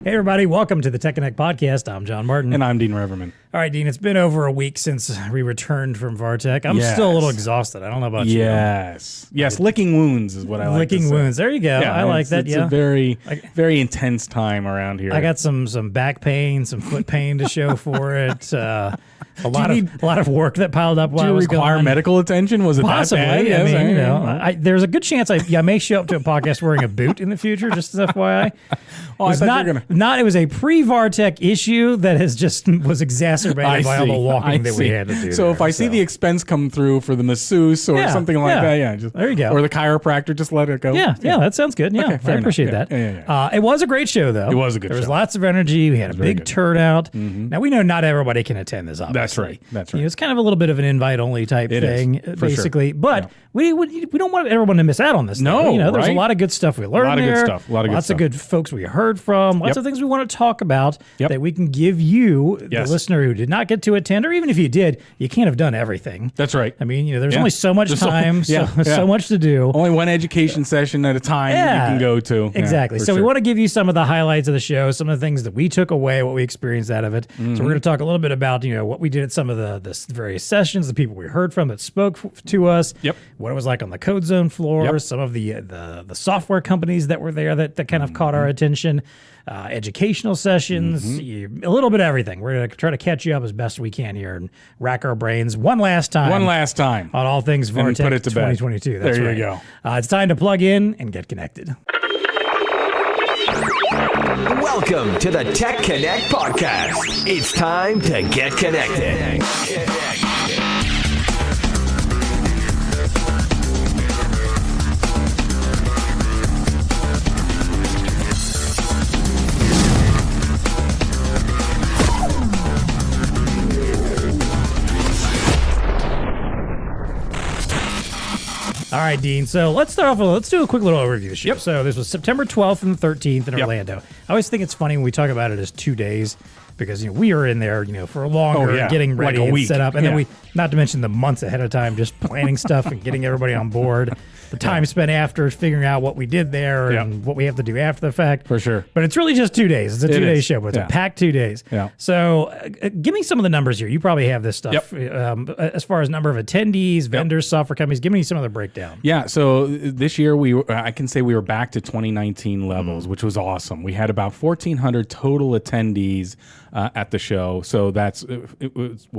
Hey, everybody. Welcome to the TechConnect podcast. I'm John Martin. And I'm Dean Reverman. All right, Dean, it's been over a week since we returned from VARTECH. I'm still a little exhausted. I don't know about you. Yes, licking wounds is what I like to say. Licking wounds. There you go. Yeah, I like that, it's a very intense time around here. I got some back pain, some foot pain to show for it. A lot of work that piled up while I was gone. Do you require medical attention? Was it possibly? that bad? I mean, there's a good chance I may show up to a podcast wearing a boot in the future, just as FYI. It was a pre-VARTECH issue that was exacerbated by all the walking that we had to do. So if I see the expense come through for the masseuse or something like that, there you go. Or the chiropractor, just let it go. Yeah, that sounds good. Yeah, okay, I appreciate that. It was a great show, though. It was a good show. There was lots of energy. We had a big turnout. Mm-hmm. Now, we know not everybody can attend this, obviously. That's right. It's kind of a little bit of an invite-only type thing, basically. Sure. But we don't want everyone to miss out on this. No, there's a lot of good stuff we learned there. Lots of good folks we heard from. Lots of things we want to talk about that we can give you, the listener who did not get to attend, or even if you did, you can't have done everything. That's right. I mean, there's only so much time, so much to do. Only one education session at a time you can go to. Exactly. So we want to give you some of the highlights of the show, some of the things that we took away, what we experienced out of it. Mm-hmm. So we're going to talk a little bit about, what we did at some of the various sessions, the people we heard from that spoke to us, what it was like on the CodeZone floor, some of the software companies that were there that kind of caught our attention. Educational sessions, a little bit of everything. We're going to try to catch you up as best we can here and rack our brains one last time on all things VARTECH 2022. That's there right. You go. It's time to plug in and get connected. Welcome to the TechConnect podcast. It's time to get connected. All right, Dean. So let's start off. Let's do a quick little overview of the show. Yep. So this was September 12th and 13th in Orlando. I always think it's funny when we talk about it as 2 days because we were in there, for longer, getting ready and set up, and then we, not to mention the months ahead of time, just planning stuff and getting everybody on board. The time spent after figuring out what we did there and what we have to do after the fact. For sure. But it's really just 2 days. It's a 2-day show, but it's a packed 2 days. Yeah. So give me some of the numbers here. You probably have this stuff. As far as number of attendees, vendors, software companies, give me some of the breakdown. Yeah. So this year, I can say we were back to 2019 levels, which was awesome. We had about 1,400 total attendees at the show. So it's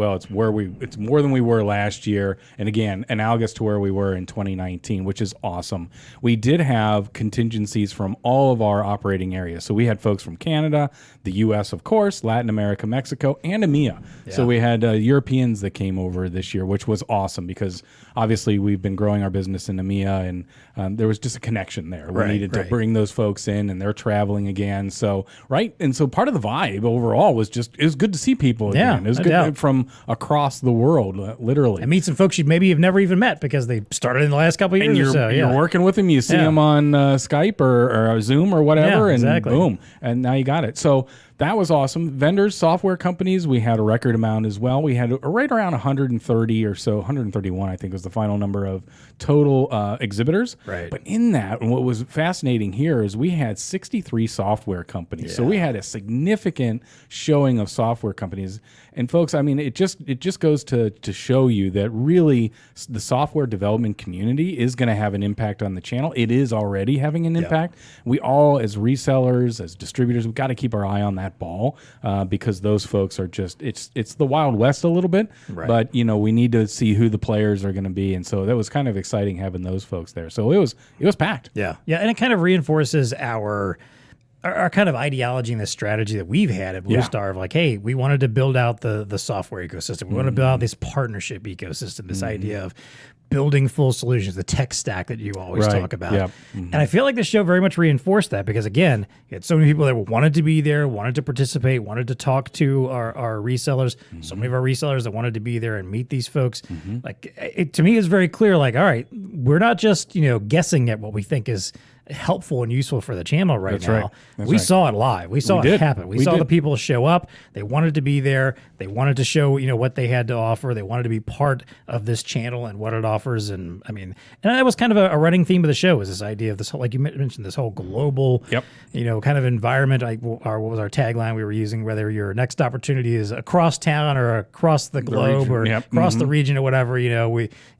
more than we were last year. And again, analogous to where we were in 2019, which is awesome. We did have contingencies from all of our operating areas. So we had folks from Canada, the US, of course, Latin America, Mexico, and EMEA. Yeah. So we had Europeans that came over this year, which was awesome because obviously we've been growing our business in EMEA and there was just a connection there. We needed to bring those folks in and they're traveling again. So, And so part of the vibe overall was it was good to see people again. It was good from across the world, literally. And meet some folks you maybe have never even met because they started in the last couple of years or so. You're working with them, you see them on Skype or Zoom or whatever, and boom, and now you got it. So that was awesome. Vendors, software companies, we had a record amount as well. We had right around 130 or so, 131, I think was the final number of total exhibitors. Right. But in that, and what was fascinating here is we had 63 software companies. Yeah. So we had a significant showing of software companies. And folks, I mean, it just goes to show you that really the software development community is going to have an impact on the channel. It is already having an impact. We all, as resellers, as distributors, we've got to keep our eye on that ball because those folks are it's the Wild West a little bit. Right. But we need to see who the players are going to be, and so that was kind of exciting having those folks there. So it was packed. Yeah, and it kind of reinforces our kind of ideology and the strategy that we've had at BlueStar of like, hey, we wanted to build out the software ecosystem. We want to build out this partnership ecosystem, this idea of building full solutions, the tech stack that you always talk about. Yep. And I feel like this show very much reinforced that because, again, you had so many people that wanted to be there, wanted to participate, wanted to talk to our resellers. So many of our resellers that wanted to be there and meet these folks. Like, to me, it's very clear, like, all right, we're not just, guessing at what we think is helpful and useful for the channel right That's now. right. That's We right. saw it live. We saw it happen. We saw did. the people show up. They wanted to be there. They wanted to show, what they had to offer. They wanted to be part of this channel and what it offers. And I mean, and that was kind of a running theme of the show, is this idea of this whole, like you mentioned, this whole global, kind of environment. Like what was our tagline we were using? Whether your next opportunity is across town or across the globe or across the region or whatever, we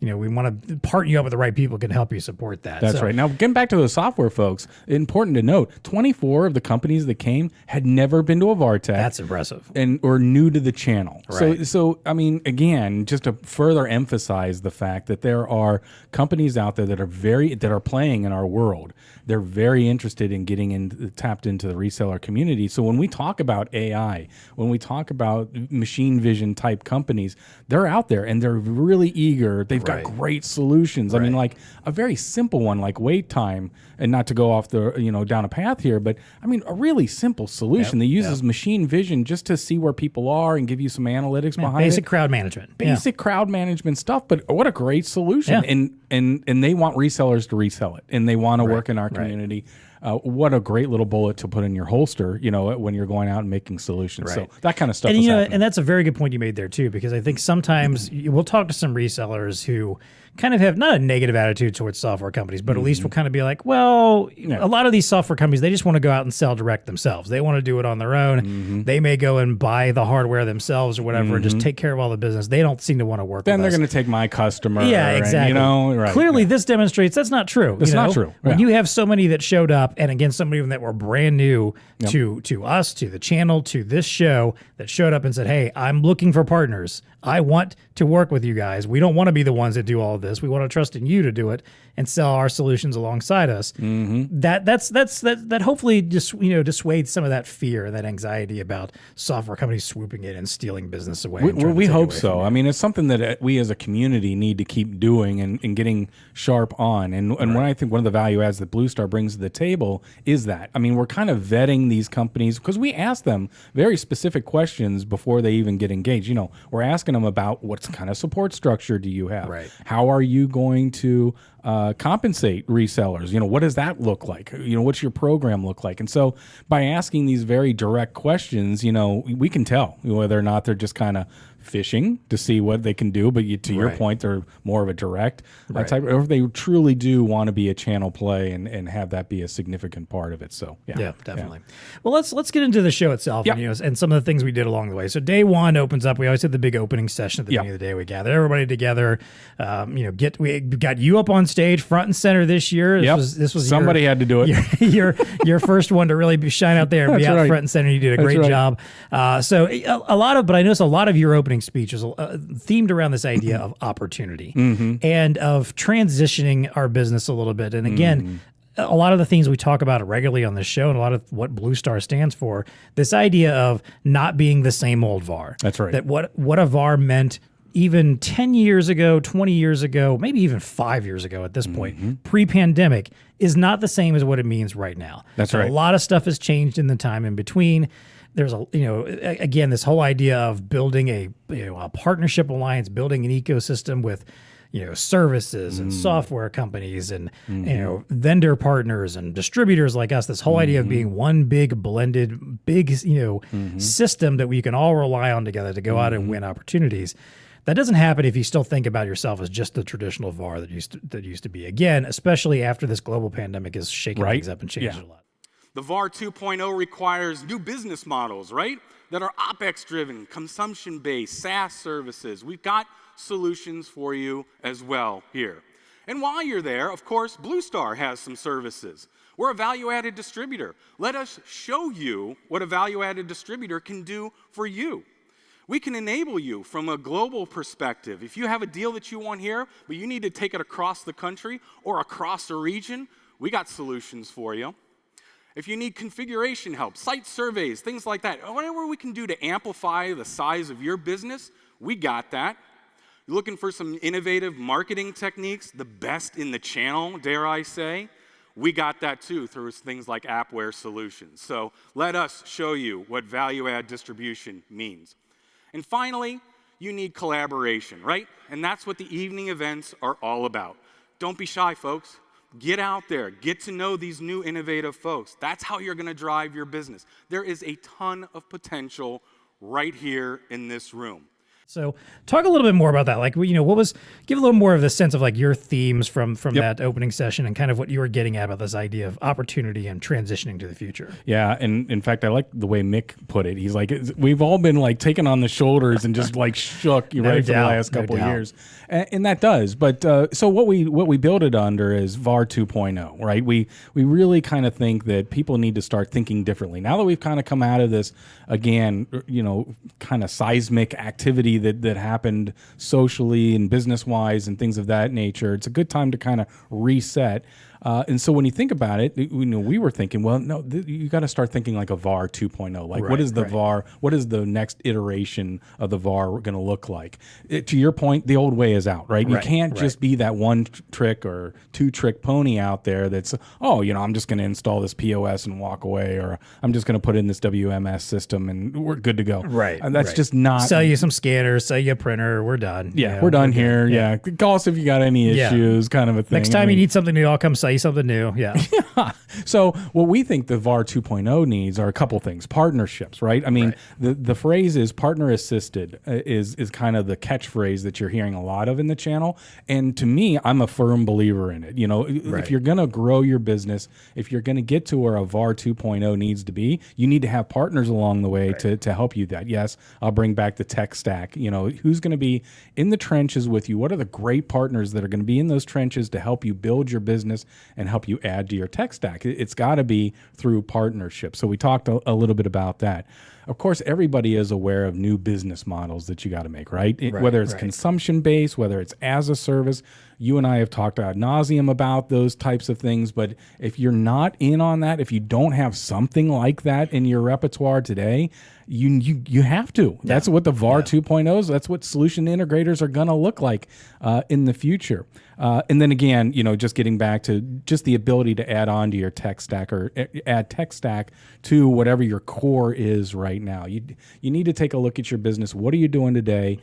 want to partner you up with the right people who can help you support that. That's right. Now, getting back to the software folks, important to note, 24 of the companies that came had never been to a VARTECH. That's impressive. Or new to the channel. Right. So I mean, again, just to further emphasize the fact that there are companies out there that are playing in our world. They're very interested in getting tapped into the reseller community. So when we talk about AI, when we talk about machine vision type companies, they're out there and they're really eager. They've got great solutions. I mean, like a very simple one like wait time, and not to go off the down a path here, but I mean a really simple solution that uses machine vision just to see where people are and give you some analytics behind it. Basic crowd management. Basic crowd management stuff, but what a great solution. And they want resellers to resell it, and they want to work in our community. What a great little bullet to put in your holster, when you're going out and making solutions. So that kind of stuff is happening. And that's a very good point you made there too, because I think sometimes we'll talk to some resellers who kind of have not a negative attitude towards software companies, but at least will kind of be like, well, a lot of these software companies, they just want to go out and sell direct themselves. They want to do it on their own. They may go and buy the hardware themselves or whatever and just take care of all the business. They don't seem to want to work with us. Then they're going to take my customer. Yeah, exactly. And, clearly this demonstrates that's not true. It's not true. When you have so many that showed up, and again, some of them that were brand new to us, to the channel, to this show, that showed up and said, hey, I'm looking for partners. I want to work with you guys. We don't want to be the ones that do all of this. We want to trust in you to do it and sell our solutions alongside us. That hopefully just dissuades some of that fear, that anxiety about software companies swooping in and stealing business away. We hope so. I mean, it's something that we as a community need to keep doing and getting sharp on. And what I think one of the value adds that BlueStar brings to the table is that. I mean, we're kind of vetting these companies because we ask them very specific questions before they even get engaged. We're asking them about what kind of support structure do you have? How are you going to compensate resellers? What does that look like? What's your program look like? And so by asking these very direct questions, we can tell whether or not they're just kind of fishing to see what they can do, but to your point, they're more of a direct type, or if they truly do want to be a channel play and have that be a significant part of it. So definitely. Well, let's get into the show itself and some of the things we did along the way. So day one opens up. We always had the big opening session at the beginning of the day. We gathered everybody together. We got you up on stage front and center this year. This was somebody had to do it. Your first one to really shine out there and be out front and center. You did a great job. So but I noticed a lot of your opening speech was themed around this idea of opportunity and of transitioning our business a little bit. And again, a lot of the things we talk about regularly on this show and a lot of what BlueStar stands for, this idea of not being the same old VAR. That's right. That what a VAR meant even 10 years ago, 20 years ago, maybe even 5 years ago at this point, pre-pandemic, is not the same as what it means right now. That's right. A lot of stuff has changed in the time in between. There's again, this whole idea of building a partnership alliance, building an ecosystem with services and software companies and vendor partners and distributors like us. This whole idea of being one big blended system that we can all rely on together to go out and win opportunities. That doesn't happen if you still think about yourself as just the traditional VAR that used to be. Again, especially after this global pandemic has shaken things up and changed a lot. The VAR 2.0 requires new business models, right? That are OpEx-driven, consumption-based, SaaS services. We've got solutions for you as well here. And while you're there, of course, BlueStar has some services. We're a value-added distributor. Let us show you what a value-added distributor can do for you. We can enable you from a global perspective. If you have a deal that you want here, but you need to take it across the country or across a region, we got solutions for you. If you need configuration help, site surveys, things like that, whatever we can do to amplify the size of your business, we got that. You're looking for some innovative marketing techniques, the best in the channel, dare I say, we got that too through things like Appware Solutions. So let us show you what value-add distribution means. And finally, you need collaboration, right? And that's what the evening events are all about. Don't be shy, folks. Get out there. Get to know these new innovative folks. That's how you're going to drive your business. There is a ton of potential right here in this room. So talk a little bit more about that. Like, give a little more of the sense of like your themes from that opening session and kind of what you were getting at about this idea of opportunity and transitioning to the future. Yeah. And in fact, I like the way Mick put it. He's like, we've all been like taken on the shoulders and just like shook for the last couple of years. And that does. But so what we build it under is VAR 2.0, right? We really kind of think that people need to start thinking differently. Now that we've kind of come out of this, again, kind of seismic activity that happened socially and business-wise and things of that nature, it's a good time to kind of reset. And so when you think about it, we were thinking, well, no, you got to start thinking like a VAR 2.0. Like, what is the VAR? What is the next iteration of the VAR going to look like? To your point, the old way is out, right? You can't just be that one trick or two trick pony out there that's, I'm just going to install this POS and walk away, or I'm just going to put in this WMS system and we're good to go. Right. And that's just not. Sell you some scanners, sell you a printer, we're done. Yeah, we're done here. Yeah. Call us if you got any issues, kind of a thing. Next time you need something new, I'll come sell you something new. Yeah. So what we think the VAR 2.0 needs are a couple things. Partnerships, right? I mean, the phrase is partner assisted is kind of the catchphrase that you're hearing a lot of in the channel. And to me, I'm a firm believer in it. If you're going to grow your business, if you're going to get to where a VAR 2.0 needs to be, you need to have partners along the way to help you that. Yes, I'll bring back the tech stack. Who's going to be in the trenches with you? What are the great partners that are going to be in those trenches to help you build your business and help you add to your tech stack? It's got to be through partnership. So we talked a little bit about that. Of course, everybody is aware of new business models that you got to make, right? Whether it's consumption-based, whether it's as a service. You and I have talked ad nauseum about those types of things, but if you're not in on that, if you don't have something like that in your repertoire today, you have to. That's what the VAR 2.0 is. That's what solution integrators are going to look like in the future. And then again, just getting back to just the ability to add on to your tech stack or add tech stack to whatever your core is right now. You need to take a look at your business. What are you doing today?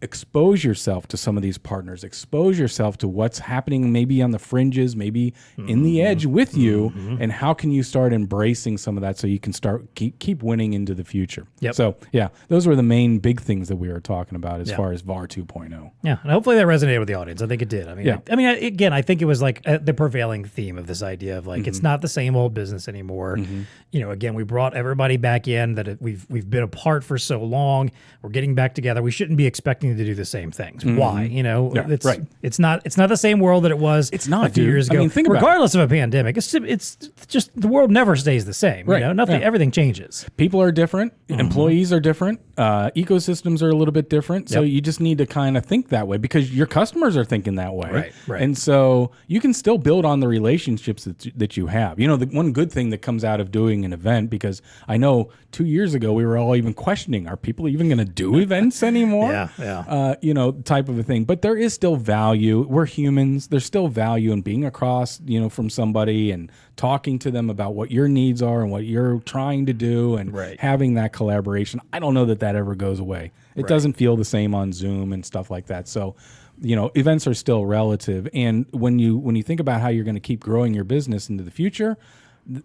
Expose yourself to some of these partners. Expose yourself to what's happening maybe on the fringes, maybe in the edge with you, and how can you start embracing some of that so you can start keep winning into the future. So those were the main big things that we were talking about as far as VAR 2.0. Yeah, and hopefully that resonated with the audience. I think it did. I mean, again, I think it was like the prevailing theme of this idea of like it's not the same old business anymore. Again, we brought everybody back in that we've been apart for so long. We're getting back together. We shouldn't be expecting to do the same things. Why? It's not the same world that it was a few years ago. I mean, think regardless of a pandemic, it's just the world never stays the same. Nothing, everything changes. People are different. Employees are different. Ecosystems are a little bit different. So you just need to kind of think that way because your customers are thinking that way. Right. And so you can still build on the relationships that you have. The one good thing that comes out of doing an event, because I know 2 years ago we were all even questioning, are people even going to do events anymore? Type of a thing. But there is still value. We're humans. There's still value in being across, from somebody and talking to them about what your needs are and what you're trying to do and having that collaboration. I don't know that ever goes away. It doesn't feel the same on Zoom and stuff like that. So, events are still relative. And when you think about how you're going to keep growing your business into the future,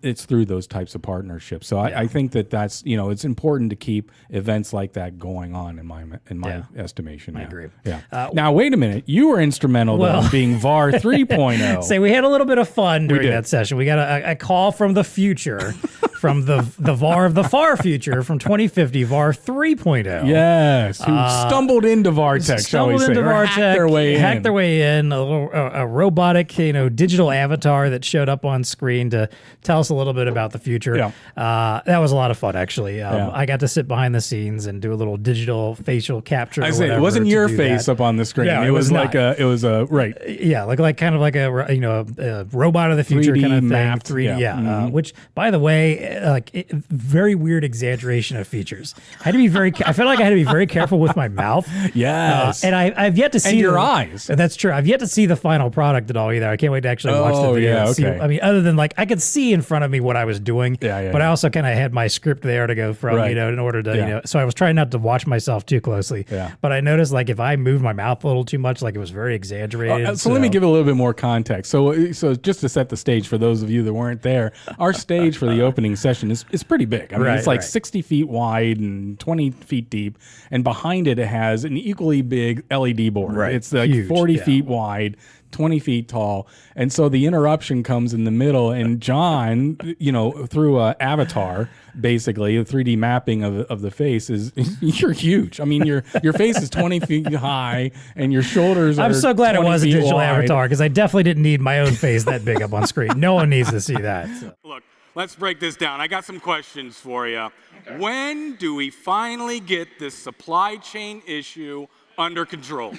it's through those types of partnerships. So I think that's it's important to keep events like that going on in my estimation. I agree. Yeah. Now wait a minute, you were instrumental though in being VAR 3.0. Say we had a little bit of fun during that session. We got a call from the future. From the VAR of the far future from 2050, VAR 3.0. Yes, who stumbled into VARTECH, shall we say, hacked their way in, a robotic, digital avatar that showed up on screen to tell us a little bit about the future. That was a lot lot of fun, actually. I got to sit behind the scenes and do a little digital facial capture. I say it wasn't your face up on the screen. Yeah, it was like right. Yeah, like kind of like a robot of the future kind of thing. Mapped, 3D. Yeah. Which, by the way, very weird exaggeration of features. I had to be I felt like I had to be very careful with my mouth. Yes. And I've yet to see your eyes. That's true. I've yet to see the final product at all either. I can't wait to actually watch the video. Yeah, and see, okay. I mean, other than like I could see in front of me what I was doing, but I also kind of had my script there to go from, in order to, so I was trying not to watch myself too closely. Yeah. But I noticed like if I moved my mouth a little too much, like it was very exaggerated. So let me give a little bit more context. So just to set the stage for those of you that weren't there, our stage for the opening session is pretty big. I mean, it's like 60 feet wide and 20 feet deep. And behind it has an equally big LED board. Right. It's like huge, 40 feet wide, 20 feet tall. And so the interruption comes in the middle, and John, through an avatar, basically a 3D mapping of the face is you're huge. I mean, your face is 20 feet high and your shoulders are I'm so glad it was a digital wide. avatar, because I definitely didn't need my own face that big up on screen. No one needs to see that. So. Look, let's break this down. I got some questions for you. Okay. When do we finally get this supply chain issue under control?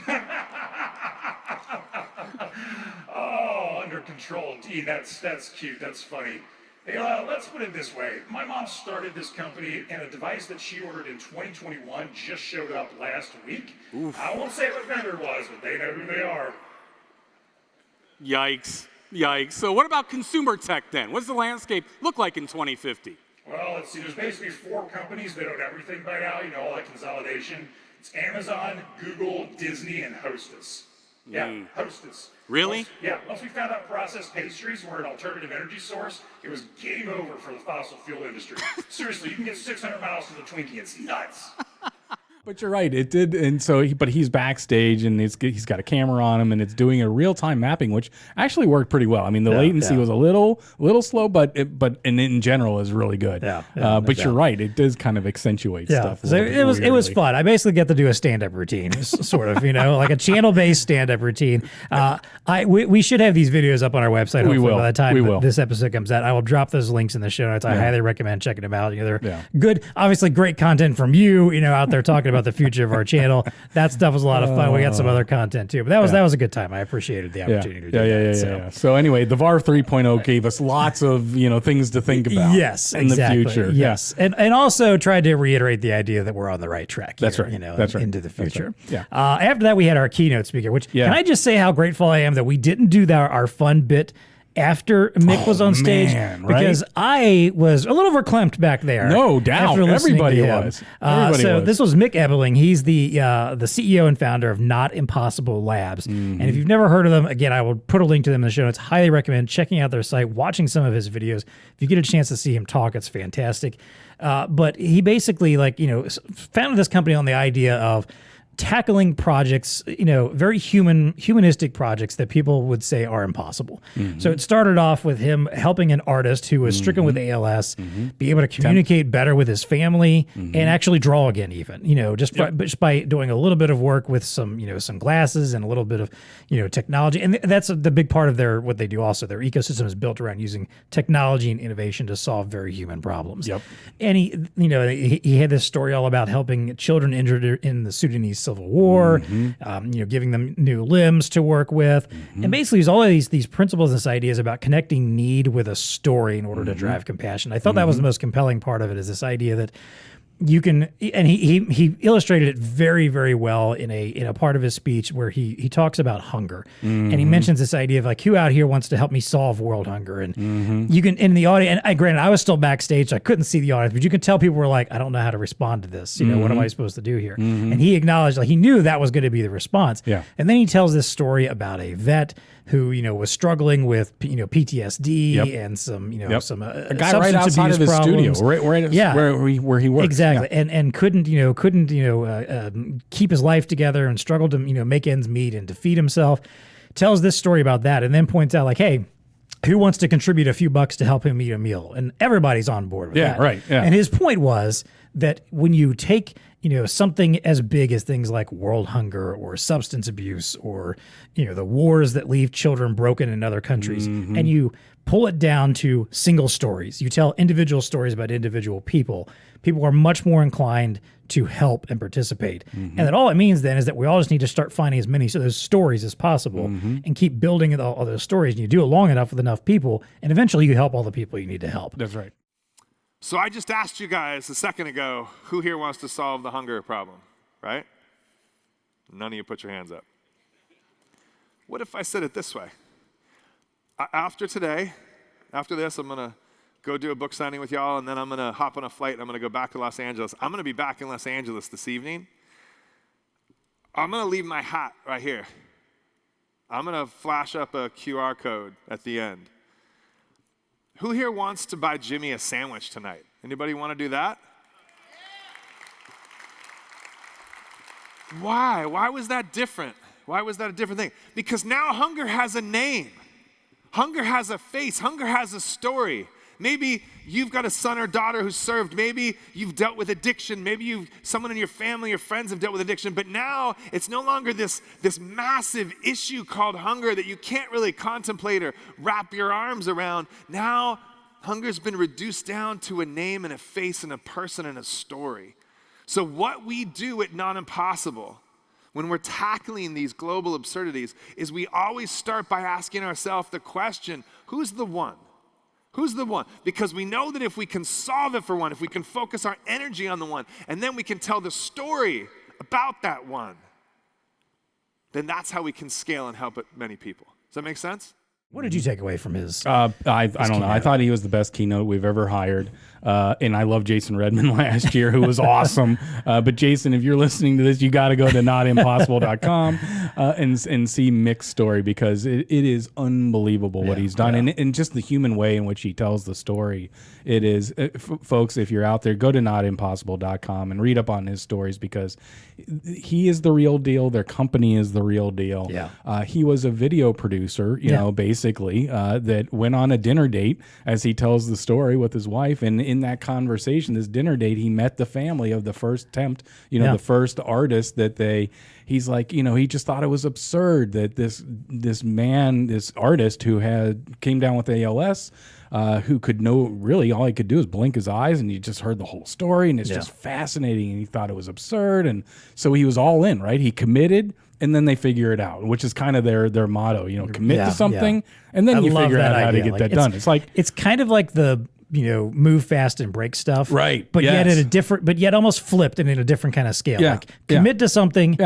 Oh, under control. Gee, that's cute. That's funny. Hey, let's put it this way. My mom started this company, and a device that she ordered in 2021 just showed up last week. Oof. I won't say what vendor it was, but they know who they are. Yikes. So what about consumer tech then? What's the landscape look like in 2050? Well, let's see. There's basically 4 companies that own everything by now. All that consolidation. It's Amazon, Google, Disney, and Hostess. Yeah, Hostess. Really? Once we found out processed pastries were an alternative energy source, it was game over for the fossil fuel industry. Seriously, you can get 600 miles to the Twinkie. It's nuts. But you're right, it did, and so but he's backstage and he's got a camera on him and it's doing a real time mapping, which actually worked pretty well. I mean, the latency was a little slow, but in general is really good. But you're right, it does kind of accentuate stuff. So it was fun. I basically get to do a stand up routine, sort of, like a channel based stand up routine. We should have these videos up on our website. Hopefully by the time this episode comes out, I will drop those links in the show notes. I highly recommend checking them out. They're good, obviously great content from you, out there talking about the future of our channel. That stuff was a lot of fun. We got some other content too, but that was a good time. I appreciated the opportunity to do that. So anyway, the VAR 3.0 gave us lots of things to think about. Yes, in the future. Yes, and also tried to reiterate the idea that we're on the right track. That's right. Into the future. Right. Yeah. After that, we had our keynote speaker. Which can I just say how grateful I am that we didn't do our fun bit after Mick was on stage, because I was a little verklempt back there. No doubt, everybody was. This was Mick Ebeling. He's the CEO and founder of Not Impossible Labs. And if you've never heard of them, again, I will put a link to them in the show notes. Highly recommend checking out their site, watching some of his videos. If you get a chance to see him talk, it's fantastic. But he basically founded this company on the idea of tackling projects, very humanistic projects that people would say are impossible. So it started off with him helping an artist who was stricken with ALS be able to communicate better with his family and actually draw again, even, just by doing a little bit of work with some glasses and a little bit of, technology. And that's the big part of what they do also. Their ecosystem is built around using technology and innovation to solve very human problems. And he had this story all about helping children injured in the Sudanese Civil War, giving them new limbs to work with. And basically there's all of these principles, this ideas about connecting need with a story in order to drive compassion. I thought that was the most compelling part of it, is this idea that you can, and he illustrated it very, very well in a part of his speech where he talks about hunger, and he mentions this idea of who out here wants to help me solve world hunger, and you can, in the audience, and granted I was still backstage, so I couldn't see the audience, but you can tell people were like, I don't know how to respond to this, what am I supposed to do here? And he acknowledged, he knew that was going to be the response. And then he tells this story about a vet who was struggling with PTSD and some some a guy right outside of his problems. studio, where he works. Exactly, and couldn't keep his life together and struggled to make ends meet and to feed himself. Tells this story about that, and then points out hey, who wants to contribute a few bucks to help him eat a meal? And everybody's on board with that. And his point was that when you take something as big as things like world hunger or substance abuse or the wars that leave children broken in other countries, and you pull it down to single stories, you tell individual stories about individual people are much more inclined to help and participate. And that all it means then is that we all just need to start finding as many of those stories as possible and keep building all those stories. And you do it long enough with enough people, and eventually you help all the people you need to help. That's right. So I just asked you guys a second ago, who here wants to solve the hunger problem, right? None of you put your hands up. What if I said it this way? After today, after this, I'm going to go do a book signing with y'all, and then I'm going to hop on a flight, and I'm going to go back to Los Angeles. I'm going to be back in Los Angeles this evening. I'm going to leave my hat right here. I'm going to flash up a QR code at the end. Who here wants to buy Jimmy a sandwich tonight? Anybody want to do that? Why? Why was that different? Why was that a different thing? Because now hunger has a name. Hunger has a face. Hunger has a story. Maybe you've got a son or daughter who's served. Maybe you've dealt with addiction. Maybe someone in your family or friends have dealt with addiction. But now it's no longer this massive issue called hunger that you can't really contemplate or wrap your arms around. Now hunger's been reduced down to a name and a face and a person and a story. So what we do at Not Impossible when we're tackling these global absurdities is we always start by asking ourselves the question, who's the one? Who's the one? Because we know that if we can solve it for one, if we can focus our energy on the one, and then we can tell the story about that one, then that's how we can scale and help many people. Does that make sense? What did you take away from his? I don't know. I thought he was the best keynote we've ever hired. And I love Jason Redman last year, who was awesome. But Jason, if you're listening to this, you got to go to notimpossible.com and see Mick's story, because it is unbelievable what he's done. And just the human way in which he tells the story. It is, folks, if you're out there, go to notimpossible.com and read up on his stories, because he is the real deal. Their company is the real deal. Yeah. He was a video producer, you know, basically, that went on a dinner date, as he tells the story, with his wife. And in that conversation, this dinner date, he met the family of the first attempt, the first artist that he's like, he just thought it was absurd that this artist who came down with ALS, who could really all he could do is blink his eyes, and you just heard the whole story, and it's just fascinating, and he thought it was absurd. And so he was all in, right? He committed, and then they figure it out, which is kind of their motto, commit to something, and then you figure out how to get that done. It's kind of like the move fast and break stuff, right? But yet at a different, but yet almost flipped and in a different kind of scale. Like commit to something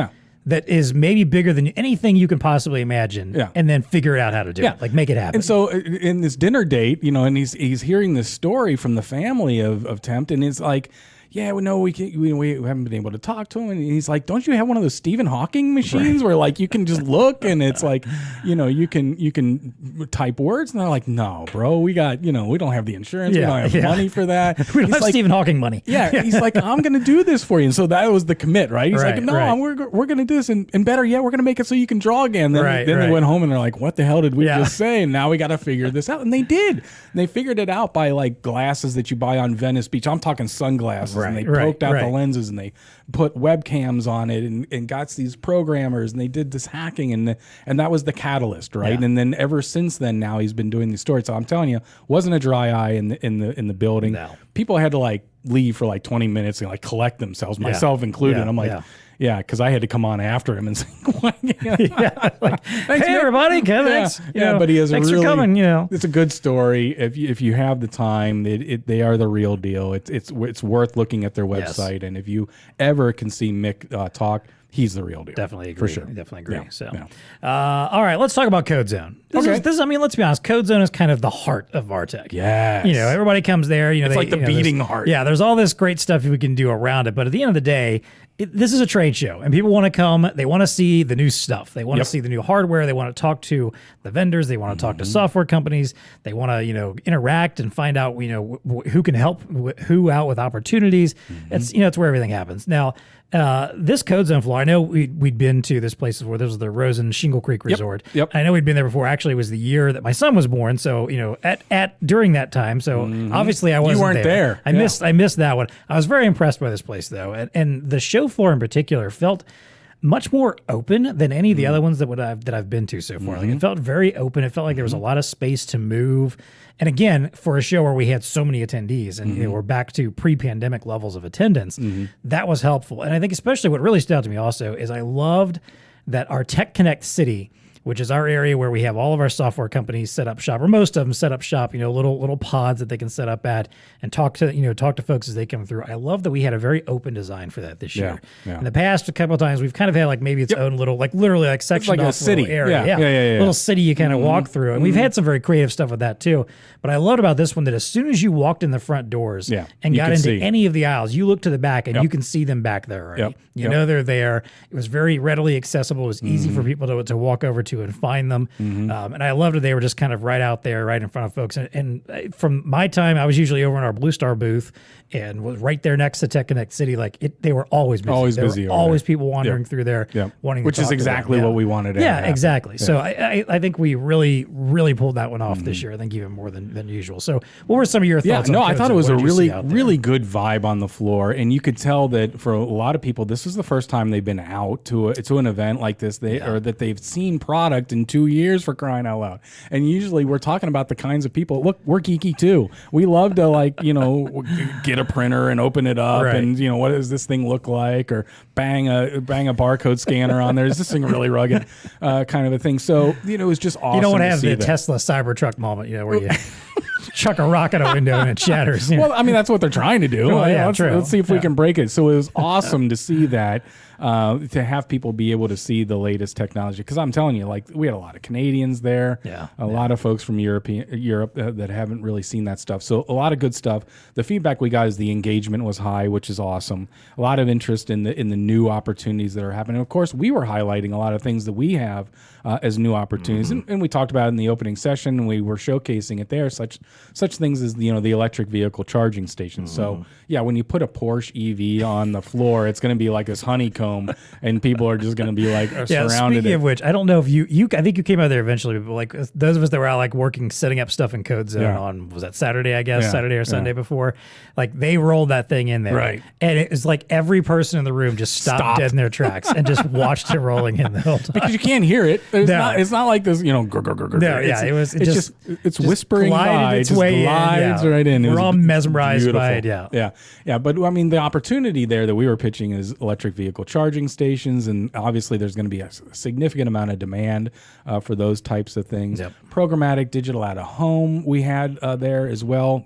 that is maybe bigger than anything you can possibly imagine, and then figure out how to do it, like make it happen. And so in this dinner date, and he's hearing this story from the family of Tempt, and it's like, yeah, we haven't been able to talk to him. And he's like, don't you have one of those Stephen Hawking machines where like you can just look and it's like, you can type words? And they're like, no, bro, we got, we don't have the insurance. We don't have money for that. We don't have Stephen Hawking money. Yeah. He's like, I'm going to do this for you. And so that was the commit, right? He's like, no, we're going to do this. And better yet, we're going to make it so you can draw again. Then they went home and they're like, what the hell did we just say? And now we got to figure this out. And they did. And they figured it out by like glasses that you buy on Venice Beach. I'm talking sunglasses. And they poked out the lenses, and they put webcams on it, and got these programmers, and they did this hacking, and that was the catalyst, right? And then ever since then, now he's been doing these stories. So I'm telling you, wasn't a dry eye in the building. No. People had to like leave for like 20 minutes and like collect themselves, myself included. I'm like. Yeah, because I had to come on after him and say, like, hey, everybody, thanks. But he has thanks for coming. It's a good story. If you have the time, they are the real deal. It's worth looking at their website, and if you ever can see Mick talk, he's the real deal. Definitely agree. For sure. Definitely agree. All right, let's talk about CodeZone. This is, let's be honest, CodeZone is kind of the heart of VARTECH. Yes. Everybody comes there. It's like the beating heart. Yeah, there's all this great stuff we can do around it, but at the end of the day, this is a trade show, and people want to come. They want to see the new stuff. They want to see the new hardware. They want to talk to the vendors. They want to talk to software companies. They want to, interact and find out, who can help who out with opportunities. It's where everything happens. Now, this CodeZone floor, I know we'd been to this place before. This was the Rosen Shingle Creek Resort. Yep. I know we'd been there before. Actually, it was the year that my son was born. So, during that time. So obviously I wasn't You weren't there. I missed that one. I was very impressed by this place though. And the show floor in particular felt much more open than any of the other ones that I've been to so far. Like it felt very open. It felt like there was a lot of space to move. And again, for a show where we had so many attendees and we're back to pre-pandemic levels of attendance, that was helpful. And I think especially what really stood out to me also is I loved that our TechConnect city which is our area where we have all of our software companies set up shop, or most of them set up shop, little pods that they can set up at and talk to folks as they come through. I love that we had a very open design for that this year. Yeah. In the past, a couple of times, we've kind of had like maybe its own little, like literally like sectioned like a off city little area. Yeah. Little city you kind of walk through. And we've had some very creative stuff with that too. But I loved about this one that as soon as you walked in the front doors and got into any of the aisles, you look to the back and you can see them back there already. You know they're there. It was very readily accessible. It was easy for people to walk over to and find them. And I loved it. They were just kind of right out there, right in front of folks. And from my time, I was usually over in our BlueStar booth and was right there next to TechConnect City. They were always busy. There were always people wandering through there wanting to Which talk is to exactly them. what we wanted to have. Exactly. So I think we really pulled that one off this year. I think even more than usual. So what were some of your thoughts? I thought it was a really good vibe on the floor, and you could tell that for a lot of people, this is the first time they've been out to an event like this, or that they've seen product in 2 years, for crying out loud. And usually we're talking about the kinds of people. Look, we're geeky too. We love to get a printer and open it up, and what does this thing look like, or bang a barcode scanner on there. Is this thing really rugged, kind of a thing. So it was just awesome. You don't want to have the that. Tesla Cybertruck moment, where you chuck a rock at a window and it shatters. Well, I mean, that's what they're trying to do. Well, let's see if we can break it. So it was awesome to see that, to have people be able to see the latest technology. Because I'm telling you, we had a lot of Canadians there, a lot of folks from Europe that haven't really seen that stuff. So a lot of good stuff. The feedback we got is the engagement was high, which is awesome. A lot of interest in the new opportunities that are happening. Of course, we were highlighting a lot of things that we have as new opportunities, and we talked about it in the opening session, and we were showcasing it there. Such things as the electric vehicle charging stations. So when you put a Porsche EV on the floor, it's going to be like this honeycomb, and people are just going to be surrounded. Speaking of which, I don't know if you I think you came out there eventually, but those of us that were out working, setting up stuff in CodeZone on, was that Saturday, I guess, Saturday or Sunday before, they rolled that thing in there. Right. And it was like every person in the room just stopped dead in their tracks and just watched it rolling in the whole time. Because you can't hear it. It's not like this, it's whispering by, its way glides right in. We're all mesmerized by it. Yeah. But I mean, the opportunity there that we were pitching is electric vehicle charging stations, and obviously there's going to be a significant amount of demand for those types of things. Programmatic digital out of home we had there as well.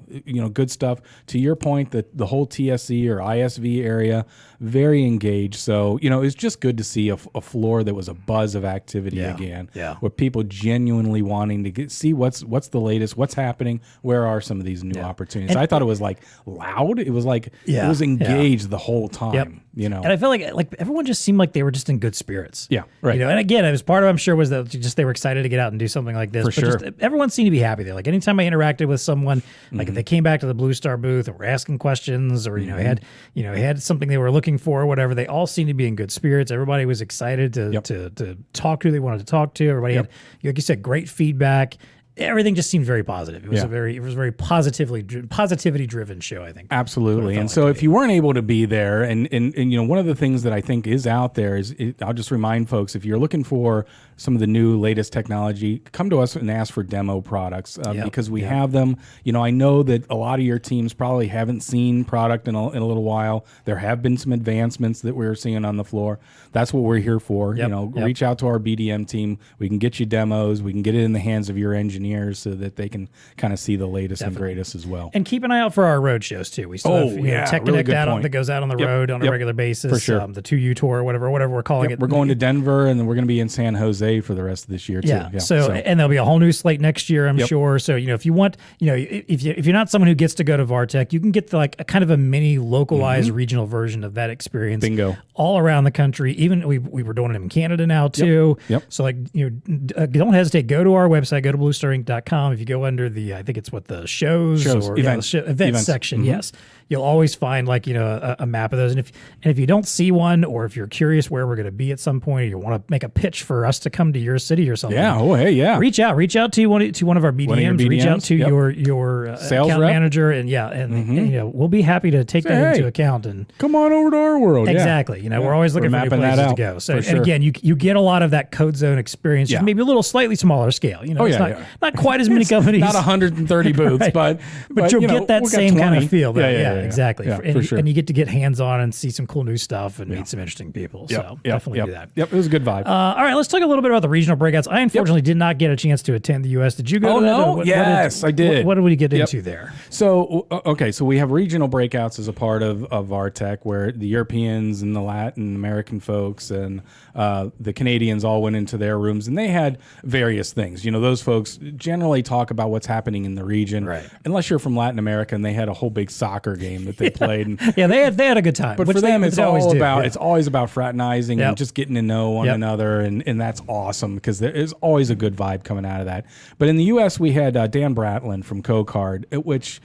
Good stuff. To your point, that the whole TSE or ISV area, very engaged. So it's just good to see a floor that was a buzz of activity again. With people genuinely wanting to see what's the latest, what's happening, where are some of these new opportunities. I thought it was loud. It was it was engaged the whole time. And I felt like everyone just seemed like they were just in good spirits. Yeah, right. And again, it was part of, I'm sure, was that just they were excited to get out and do something like this. Just everyone seemed to be happy there. Anytime I interacted with someone, if they came back to the BlueStar booth or were asking questions, or had something they were looking for, or whatever, they all seemed to be in good spirits. Everybody was excited to talk to who they wanted to talk to. Everybody had, like you said, great feedback. Everything just seemed very positive. It was a very positivity driven show, I think. Absolutely. And so if you weren't able to be there, and one of the things that I think is out there is, I'll just remind folks, if you're looking for some of the new latest technology, come to us and ask for demo products, because we have them. I know that a lot of your teams probably haven't seen product in a little while. There have been some advancements that we're seeing on the floor. That's what we're here for. Reach out to our BDM team. We can get you demos. We can get it in the hands of your engineers so that they can kind of see the latest and greatest as well. And keep an eye out for our road shows too. We still have TechConnect that goes out on the road on a regular basis. For sure. The 2U tour, whatever we're calling it. We're going to Denver, and then we're going to be in San Jose for the rest of this year too. And there'll be a whole new slate next year, I'm sure. So if you want, if you're not someone who gets to go to VARTECH, you can get a kind of a mini localized regional version of that experience. Bingo. All around the country. Even we were doing it in Canada now too. So don't hesitate. Go to our website. Go to BlueStarInc.com. If you go under the, I think it's the shows or events section. Yes, you'll always find a map of those. And if you don't see one, or if you're curious where we're going to be at some point, or you want to make a pitch for us to come to your city or something, reach out to one of our BDMs. Reach out to your sales account rep manager, and we'll be happy to take that into account. And come on over to our world. Exactly. We're always looking for new places to go. So and again, you get a lot of that CodeZone experience, just maybe a little slightly smaller scale. It's not quite as many companies. Not 130 booths, Right. but you'll get that same kind of feel. Yeah, exactly. Yeah, and, for sure. and you get to get hands-on and see some cool new stuff and meet some interesting people. So definitely do that. Yep, it was a good vibe. All right, let's talk a little bit about the regional breakouts. I unfortunately did not get a chance to attend the U.S. Did you go to that? No? Yes, I did. What did we get into there? So, okay, so we have regional breakouts as a part of VARTECH, where the Europeans and the Latin American folks and the Canadians all went into their rooms, and they had various things. You know, those folks generally talk about what's happening in the region, right? Unless you're from Latin America, and they had a whole big soccer game that they played. And, they had a good time. but for them, it's always about fraternizing and just getting to know one another, and that's awesome because there is always a good vibe coming out of that. But in the U.S., we had Dan Bratland from CodeCard, which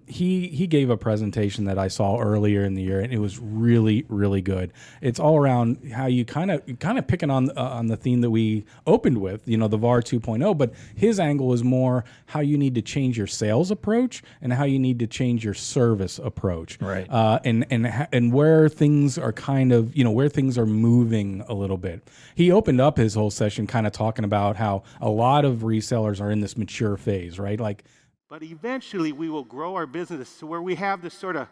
he gave a presentation that I saw earlier in the year, and it was really, really good. It's all around how you kind of picking on the theme that we opened with, you know, the VAR 2.0, but his angle is more how you need to change your sales approach and how you need to change your service approach, right? And where things are kind of, you know, where things are moving a little bit. He opened up his whole session kind of talking about how a lot of resellers are in this mature phase, right? Like, but eventually we will grow our business to where we have this sort of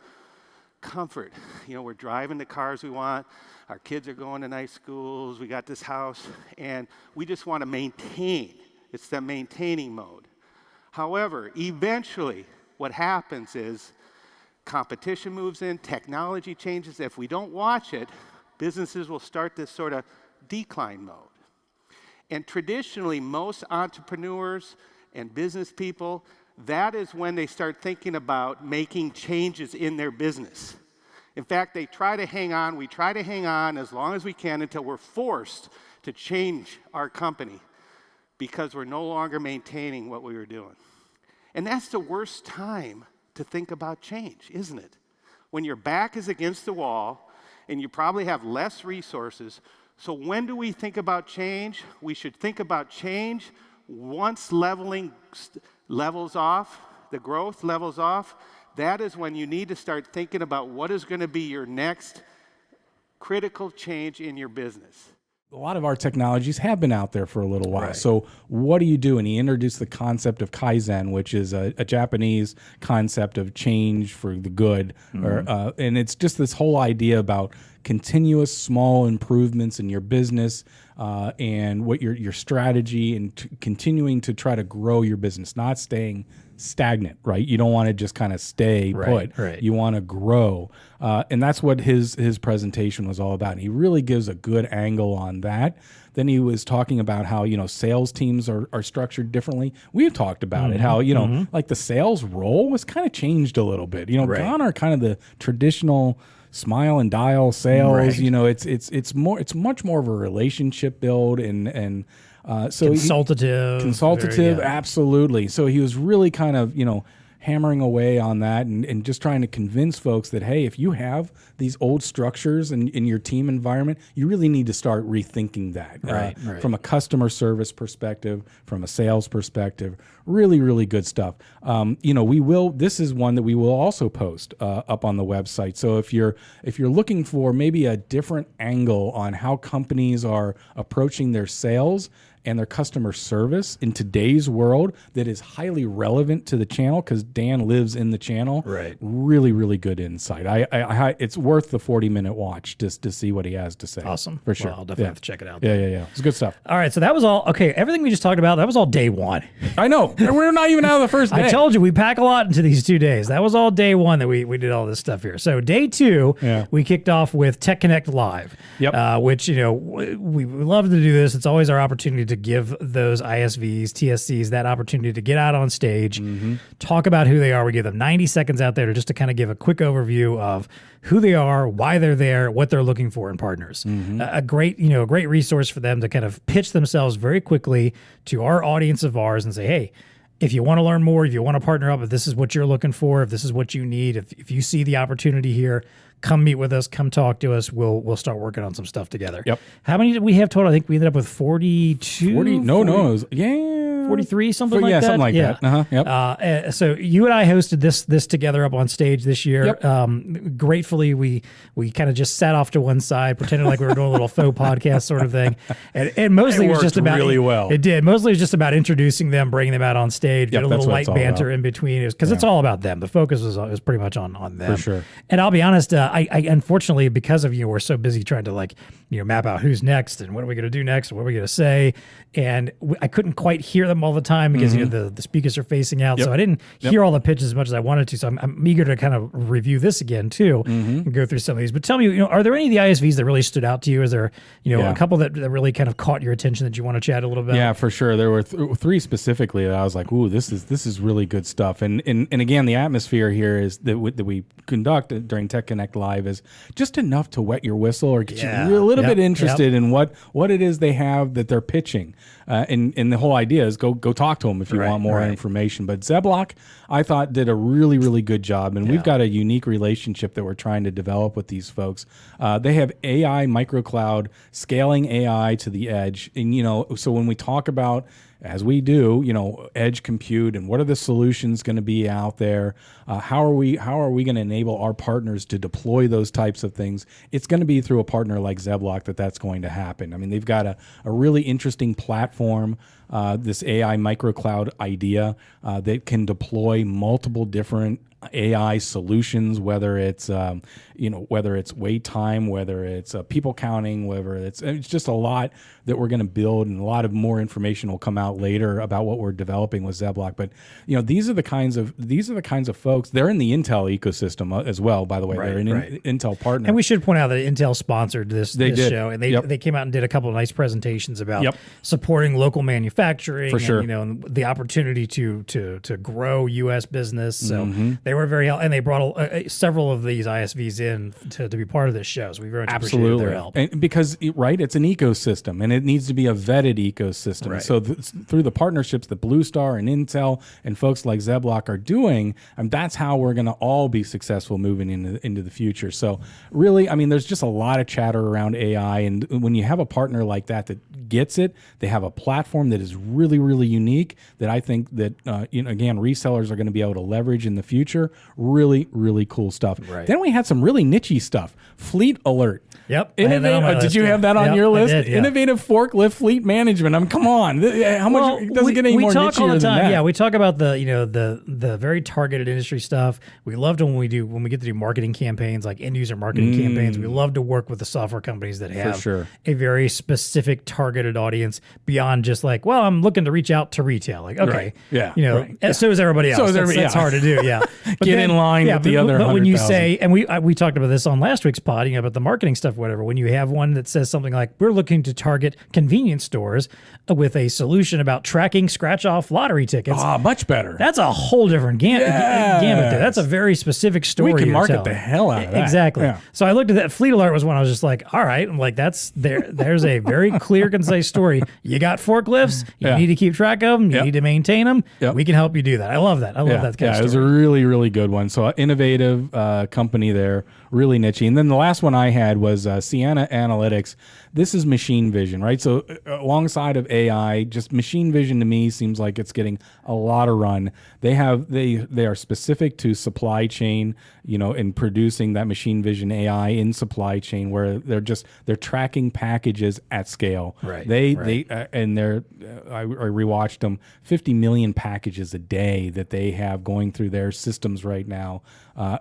comfort. You know, we're driving the cars we want, our kids are going to nice schools, we got this house, and we just want to maintain. It's the maintaining mode. However, eventually what happens is competition moves in, technology changes. If we don't watch it, businesses will start this sort of decline mode. And traditionally, most entrepreneurs and business people, that is when they start thinking about making changes in their business. In fact, they try to hang on. We try to hang on as long as we can until we're forced to change our company because we're no longer maintaining what we were doing. And that's the worst time to think about change, isn't it? When your back is against the wall and you probably have less resources. So when do we think about change? We should think about change once leveling levels off, the growth levels off. That is when you need to start thinking about what is going to be your next critical change in your business. A lot of our technologies have been out there for a little while. Right. So what do you do? And he introduced the concept of Kaizen, which is a Japanese concept of change for the good. And it's just this whole idea about continuous small improvements in your business and what your strategy and continuing to try to grow your business, not staying stagnant, right? You don't want to just kind of stay put. Right. You want to grow. And that's what his presentation was all about. And he really gives a good angle on that. Then he was talking about how, you know, sales teams are structured differently. We've talked about it, how, you know, like the sales role was kind of changed a little bit. You know, gone are kind of the traditional smile and dial sales. Right. You know, it's much more of a relationship build and so consultative, absolutely. So he was really kind of, you know, hammering away on that and just trying to convince folks that, hey, if you have these old structures in your team environment, you really need to start rethinking that. Right. From a customer service perspective, from a sales perspective, really, really good stuff. You know, this is one that we will also post up on the website. So if you're looking for maybe a different angle on how companies are approaching their sales and their customer service in today's world that is highly relevant to the channel because Dan lives in the channel. Right. Really, really good insight. It's worth the 40-minute watch just to see what he has to say. Awesome. For sure. Well, I'll definitely have to check it out. Yeah. It's good stuff. All right, so that was all. Okay, everything we just talked about, that was all day one. I know. We're not even out of the first day. I told you, we pack a lot into these 2 days. That was all day one that we did all this stuff here. So day two, we kicked off with TechConnect Live, which, you know, we love to do this. It's always our opportunity to give those ISVs, TSCs, that opportunity to get out on stage, talk about who they are. We give them 90 seconds out there just to kind of give a quick overview of who they are, why they're there, what they're looking for in partners. A great resource for them to kind of pitch themselves very quickly to our audience of VARs and say, hey, if you want to learn more, if you want to partner up, if this is what you're looking for, if this is what you need, if you see the opportunity here, come meet with us, come talk to us. We'll start working on some stuff together. Yep. How many did we have total? I think we ended up with 42. 40? No. It was, 43, something like that. Something like that. Yep. So you and I hosted this together up on stage this year. Yep. Gratefully, we kind of just sat off to one side, pretended like we were doing a little faux podcast sort of thing, and mostly it was just about really well. It did. Mostly it was just about introducing them, bringing them out on stage, get a little light banter in between. Because it's all about them. The focus was pretty much on them. For sure. And I'll be honest, I unfortunately, because of we're so busy trying to map out who's next and what are we going to do next and what are we going to say, and I couldn't quite hear them all the time because the speakers are facing out, so I didn't hear all the pitches as much as I wanted to. So I'm eager to kind of review this again too and go through some of these. But tell me, are there any of the ISVs that really stood out to you? Is there a couple that really kind of caught your attention that you want to chat a little bit? Yeah, for sure. There were three specifically that I was like, ooh, this is really good stuff. And again, the atmosphere here is that we conduct during TechConnect Live is just enough to wet your whistle or get you a little bit interested in what it is they have that they're pitching. And the whole idea is go talk to them if you want more information. But Zeblock, I thought, did a really, really good job. And we've got a unique relationship that we're trying to develop with these folks. They have AI microcloud, scaling AI to the edge. And, so when we talk about, as we do, edge compute and what are the solutions going to be out there? How are we going to enable our partners to deploy those types of things? It's going to be through a partner like Zeblock that's going to happen. I mean, they've got a really interesting platform, this AI microcloud idea that can deploy multiple different AI solutions, whether it's wait time, whether it's people counting, whether it's just a lot that we're going to build, and a lot of more information will come out later about what we're developing with Zeblock. But these are the kinds of folks. They're in the Intel ecosystem as well. By the way, they're an Intel partner. And we should point out that Intel sponsored this show, and they came out and did a couple of nice presentations about supporting local manufacturing, and the opportunity to grow U.S. business. So they were very helpful, and they brought several of these ISVs in to be part of this show. So we very much appreciated their help. And because it's an ecosystem, and it needs to be a vetted ecosystem. Right. So through the partnerships that BlueStar and Intel and folks like Zeblock are doing, that's how we're going to all be successful moving into the future. So really, there's just a lot of chatter around AI, and when you have a partner like that gets it, they have a platform that is really, really unique that I think that again, resellers are going to be able to leverage in the future. Really, really cool stuff. Right. Then we had some really nichey stuff. Fleet Alert. Yep. Did you have that on your list? I did, Innovative forklift fleet management. Come on. How much does it get any more nichier all the time. than that? Yeah, we talk about the very targeted industry stuff. We loved when we get to do marketing campaigns, like end user marketing campaigns. We love to work with the software companies that have a very specific targeted audience beyond just like, well, I'm looking to reach out to retail. Like, okay, so is everybody else. That's hard to do. Yeah, but get in line with the other. But when you say, and we talked about this on last week's pod, about the marketing stuff, whatever. When you have one that says something like, we're looking to target convenience stores with a solution about tracking scratch-off lottery tickets. Much better. That's a whole different gamut there. That's a very specific story. We can market the hell out of that. Exactly. Yeah. So I looked at that. Fleet Alert was one I was just like, all right. I'm like, there's a very clear, concise story. You got forklifts. You need to keep track of them. You need to maintain them. We can help you do that. I love that. I love that kind of story. It was a really, really good one. So innovative company there, really niche. And then the last one I had was Sienna Analytics. This is machine vision, right? So alongside of AI, just machine vision to me seems like it's getting a lot of run. They are specific to supply chain, in producing that machine vision AI in supply chain, where they're tracking packages at scale. Right. I rewatched them, 50 million packages a day that they have going through their systems right now,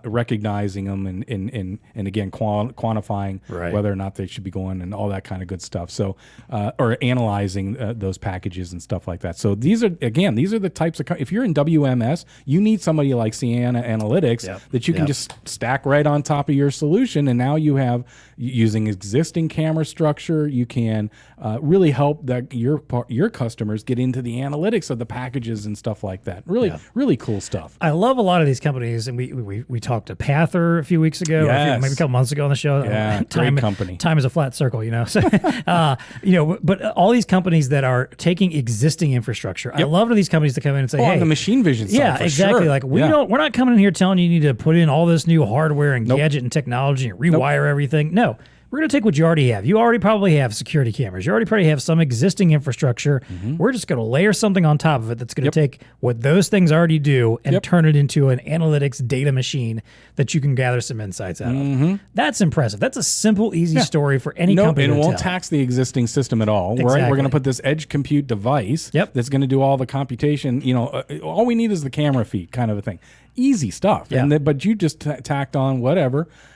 recognizing them and again quantifying whether or not they should be going and all that kind of good stuff. So or analyzing those packages and stuff like that. So these are the types of if you're in WMS, you need somebody like Sienna Analytics that you can just stack right on top of your solution, and now you have, using existing camera structure, you can really help that your customers get into the analytics of the packages and stuff like that. Really cool stuff. I love a lot of these companies, and we talked to Pather a few weeks ago, maybe a couple months ago on the show. Yeah, great company. Time is a flat circle, So, but all these companies that are taking existing infrastructure, I love these companies to come in and say, hey, on the machine vision side, for exactly. Sure. Like we're not coming in here telling you need to put in all this new hardware and gadget and technology and rewire everything. No. we're going to take what you already have. You already probably have security cameras. You already probably have some existing infrastructure. We're just going to layer something on top of it that's going to take what those things already do and turn it into an analytics data machine that you can gather some insights out of. That's impressive. That's a simple, easy story for any company and to it won't tell. tax the existing system at all. Right? We're going to put this edge compute device that's going to do all the computation. All we need is the camera feed, kind of a thing. Easy stuff. Yeah. But you just tacked on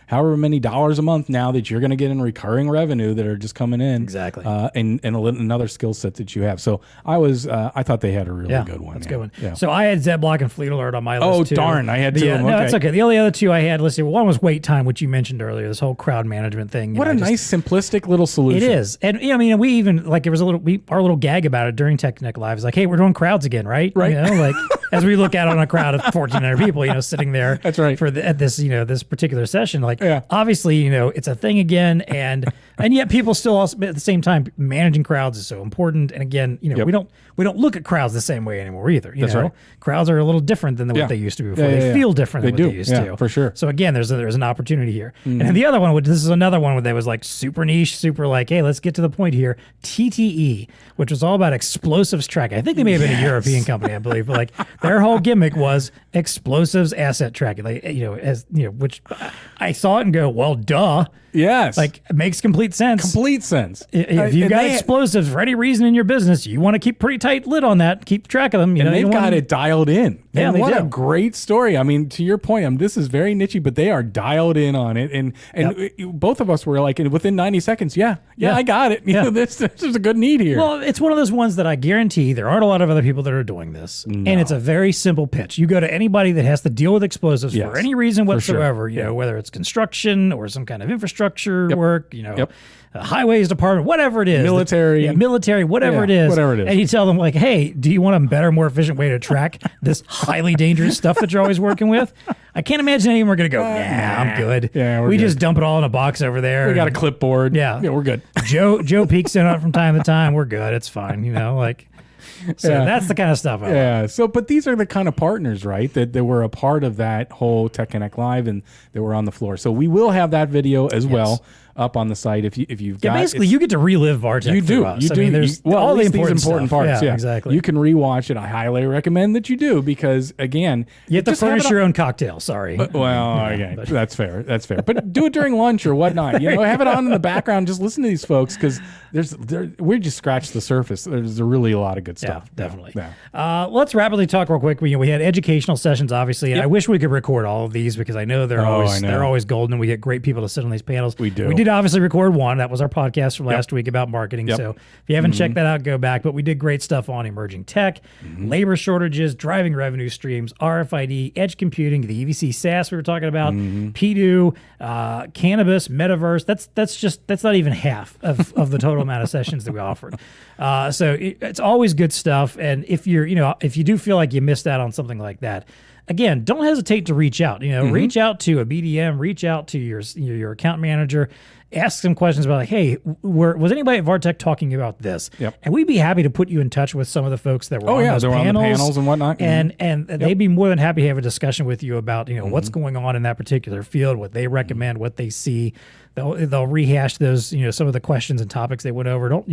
however many dollars a month now that you're going to get in recurring revenue that are just coming in. Exactly. And another skill set that you have. So I thought they had a really good one. That's a good one. Yeah. So I had ZBlock and Fleet Alert on my list too. Oh, darn. I had two of them. No, that's okay. The only other two I had listed, one was wait time, which you mentioned earlier, this whole crowd management thing. What a nice, simplistic little solution. It is. And, we even, like, it was our little gag about it during TechConnect Live is like, hey, we're doing crowds again, right? Right. Like, as we look out on a crowd of 1,400 people, sitting there. That's right. At this, this particular session, like, obviously, it's a thing again, and yet people still also at the same time managing crowds is so important. And again, we don't look at crowds the same way anymore either. That's right. Crowds are a little different than what they used to be before. They feel different than what they used to. For sure. So again, there's an opportunity here. And the other one, this is another one that was like super niche, super like, hey, let's get to the point here. TTE, which was all about explosives tracking. I think they may have been a European company, I believe, but like their whole gimmick was explosives asset tracking. Like, which I saw it and go, well, duh. Yes. Like, it makes complete sense. Complete sense. If you've got explosives for any reason in your business, you want to keep pretty tight lid on that, keep track of them. And they've got it dialed in. Yeah, and what a great story. I mean, to your point, this is very niche, but they are dialed in on it. And both of us were like, within 90 seconds, I got it. This is a good need here. Well, it's one of those ones that I guarantee there aren't a lot of other people that are doing this. No. And it's a very simple pitch. You go to anybody that has to deal with explosives for any reason whatsoever, whether it's construction or some kind of infrastructure work, highways department, whatever it is. Military, whatever it is. And you tell them like, hey, do you want a better, more efficient way to track this highly dangerous stuff that you're always working with? I can't imagine any of them are going to go, I'm good. Yeah, we just dump it all in a box over there. We got a clipboard. Yeah, we're good. Joe peeks in on it from time to time. We're good. It's fine. So that's the kind of stuff I like. So, but these are the kind of partners, right, that were a part of that whole TechConnect Live and that were on the floor. So we will have that video as well up on the site if you've got. Basically, you get to relive VARTECH. You do. You do. There's all the important parts. Yeah, exactly. You can rewatch it. I highly recommend that you do because again, you have to furnish your own cocktail. Sorry. That's fair. That's fair. But do it during lunch or whatnot. Have it on in the background. Just listen to these folks because we just scratched the surface. There's really a lot of good stuff. Yeah, definitely. Yeah. Let's rapidly talk real quick. We had educational sessions, obviously, and I wish we could record all of these because I know they're always golden. We get great people to sit on these panels. We do. We did obviously record one. That was our podcast from last week about marketing. So if you haven't checked that out, go back. But we did great stuff on emerging tech, labor shortages, driving revenue streams, RFID, edge computing, the EVC SaaS we were talking about, PDU, cannabis, metaverse. That's not even half of the total amount of sessions that we offered. So it's always good stuff. And if if you do feel like you missed out on something like that, again, don't hesitate to reach out. Reach out to a BDM, reach out to your account manager, ask some questions about like, hey, was anybody at VARTECH talking about this? Yep. And we'd be happy to put you in touch with some of the folks that were on those panels. On the panels and whatnot. And they'd be more than happy to have a discussion with you about what's going on in that particular field, what they recommend, what they see. They'll rehash those, some of the questions and topics they went over. Don't,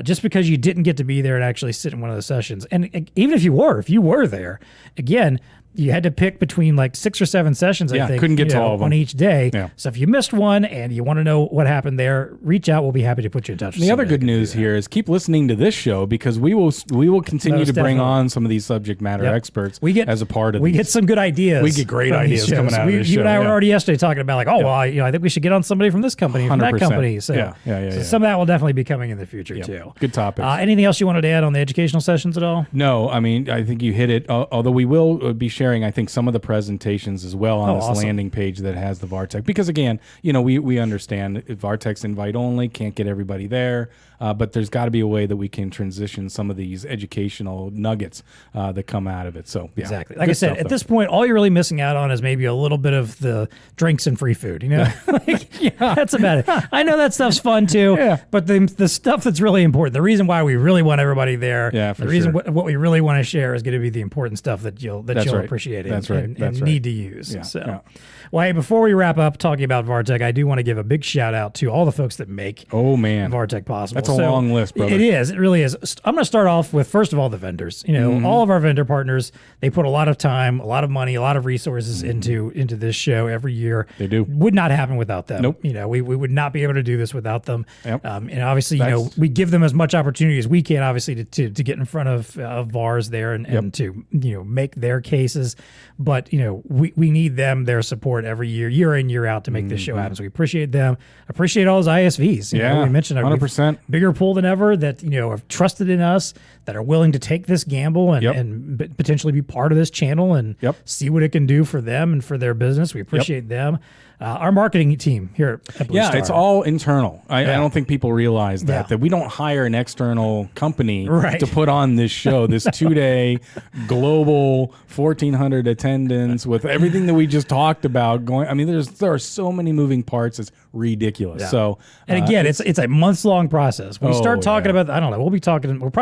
just because you didn't get to be there and actually sit in one of those sessions. And even if you were there, again, you had to pick between like 6 or 7 sessions, I think. Couldn't get to all of them on each day. Yeah. So if you missed one and you want to know what happened there, reach out. We'll be happy to put you in touch with the other good news here is keep listening to this show because we will continue to bring on some of these subject matter experts as a part of We get some good ideas. We get great ideas coming out of this show. You and I were already yesterday talking about like, I think we should get on somebody from this company, from that company. So, so some of that will definitely be coming in the future too. Good topic. Anything else you wanted to add on the educational sessions at all? No, I mean, I think you hit it. Although we will be sharing, I think, some of the presentations as well on this landing page that has the VARTECH. Because again, we understand VARTECH's invite only, can't get everybody there, but there's got to be a way that we can transition some of these educational nuggets that come out of it. So exactly, like I said, at this point, all you're really missing out on is maybe a little bit of the drinks and free food. That's about it. I know that stuff's fun too, but the stuff that's really important, the reason why we really want everybody there, the reason what we really want to share is going to be the important stuff that you'll appreciate and need to use. Well, hey, before we wrap up talking about VARTECH, I do want to give a big shout out to all the folks that make VARTECH possible. That's a long list, brother. It is. It really is. I'm going to start off with, first of all, the vendors. All of our vendor partners, they put a lot of time, a lot of money, a lot of resources into this show every year. They do. Would not happen without them. Nope. We would not be able to do this without them. And obviously, we give them as much opportunity as we can, obviously, to get in front of VARs there and to make their cases. But we need them, their support every year in, year out, to make this show happen. So we appreciate them. Appreciate all those ISVs. We mentioned 100%. Bigger pool than ever that have trusted in us, that are willing to take this gamble and potentially be part of this channel and see what it can do for them and for their business. We appreciate them. Our marketing team here at BlueStar. It's all internal. I don't think people realize that we don't hire an external company to put on this show, this 2-day global 1,400 attendance with everything that we just talked about going. I mean, there are so many moving parts. It's ridiculous. So, and again, it's a months-long process. When we start talking about, I don't know,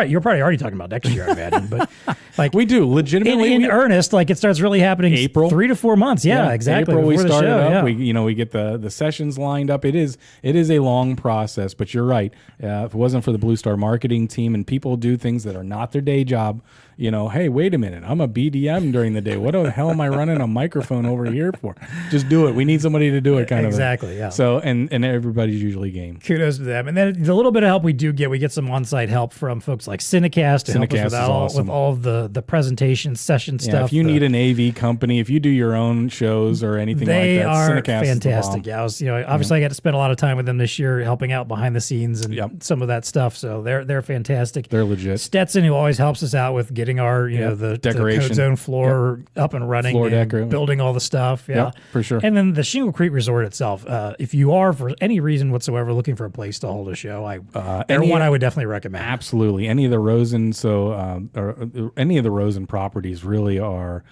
you're probably already talking about next year, I imagine, but like we do legitimately in earnest, like it starts really happening April, 3 to 4 months. Yeah, exactly. April we started started up. Yeah. We get the sessions lined up. It is a long process, but you're right. If it wasn't for the BlueStar marketing team and people do things that are not their day job, hey, wait a minute, I'm a BDM during the day. What the hell am I running a microphone over here for? Just do it. We need somebody to do it, kind of. Exactly. Yeah. So and everybody's usually game. Kudos to them. And then the little bit of help we get some on-site help from folks like Cinecast to help us with all of the presentation session stuff. If you need an AV company, if you do your own shows or anything like that, they are Cinecast fantastic. I was, obviously I got to spend a lot of time with them this year, helping out behind the scenes and some of that stuff. So they're fantastic. They're legit. Stetson, who always helps us out with getting our the decoration, the CodeZone floor up and running, floor decor, building all the stuff. For sure. And then the Shingle Creek Resort itself. If you are for any reason whatsoever looking for a place to hold a show, I would definitely recommend. Absolutely, any of the Rosen or any of the Rosen properties really are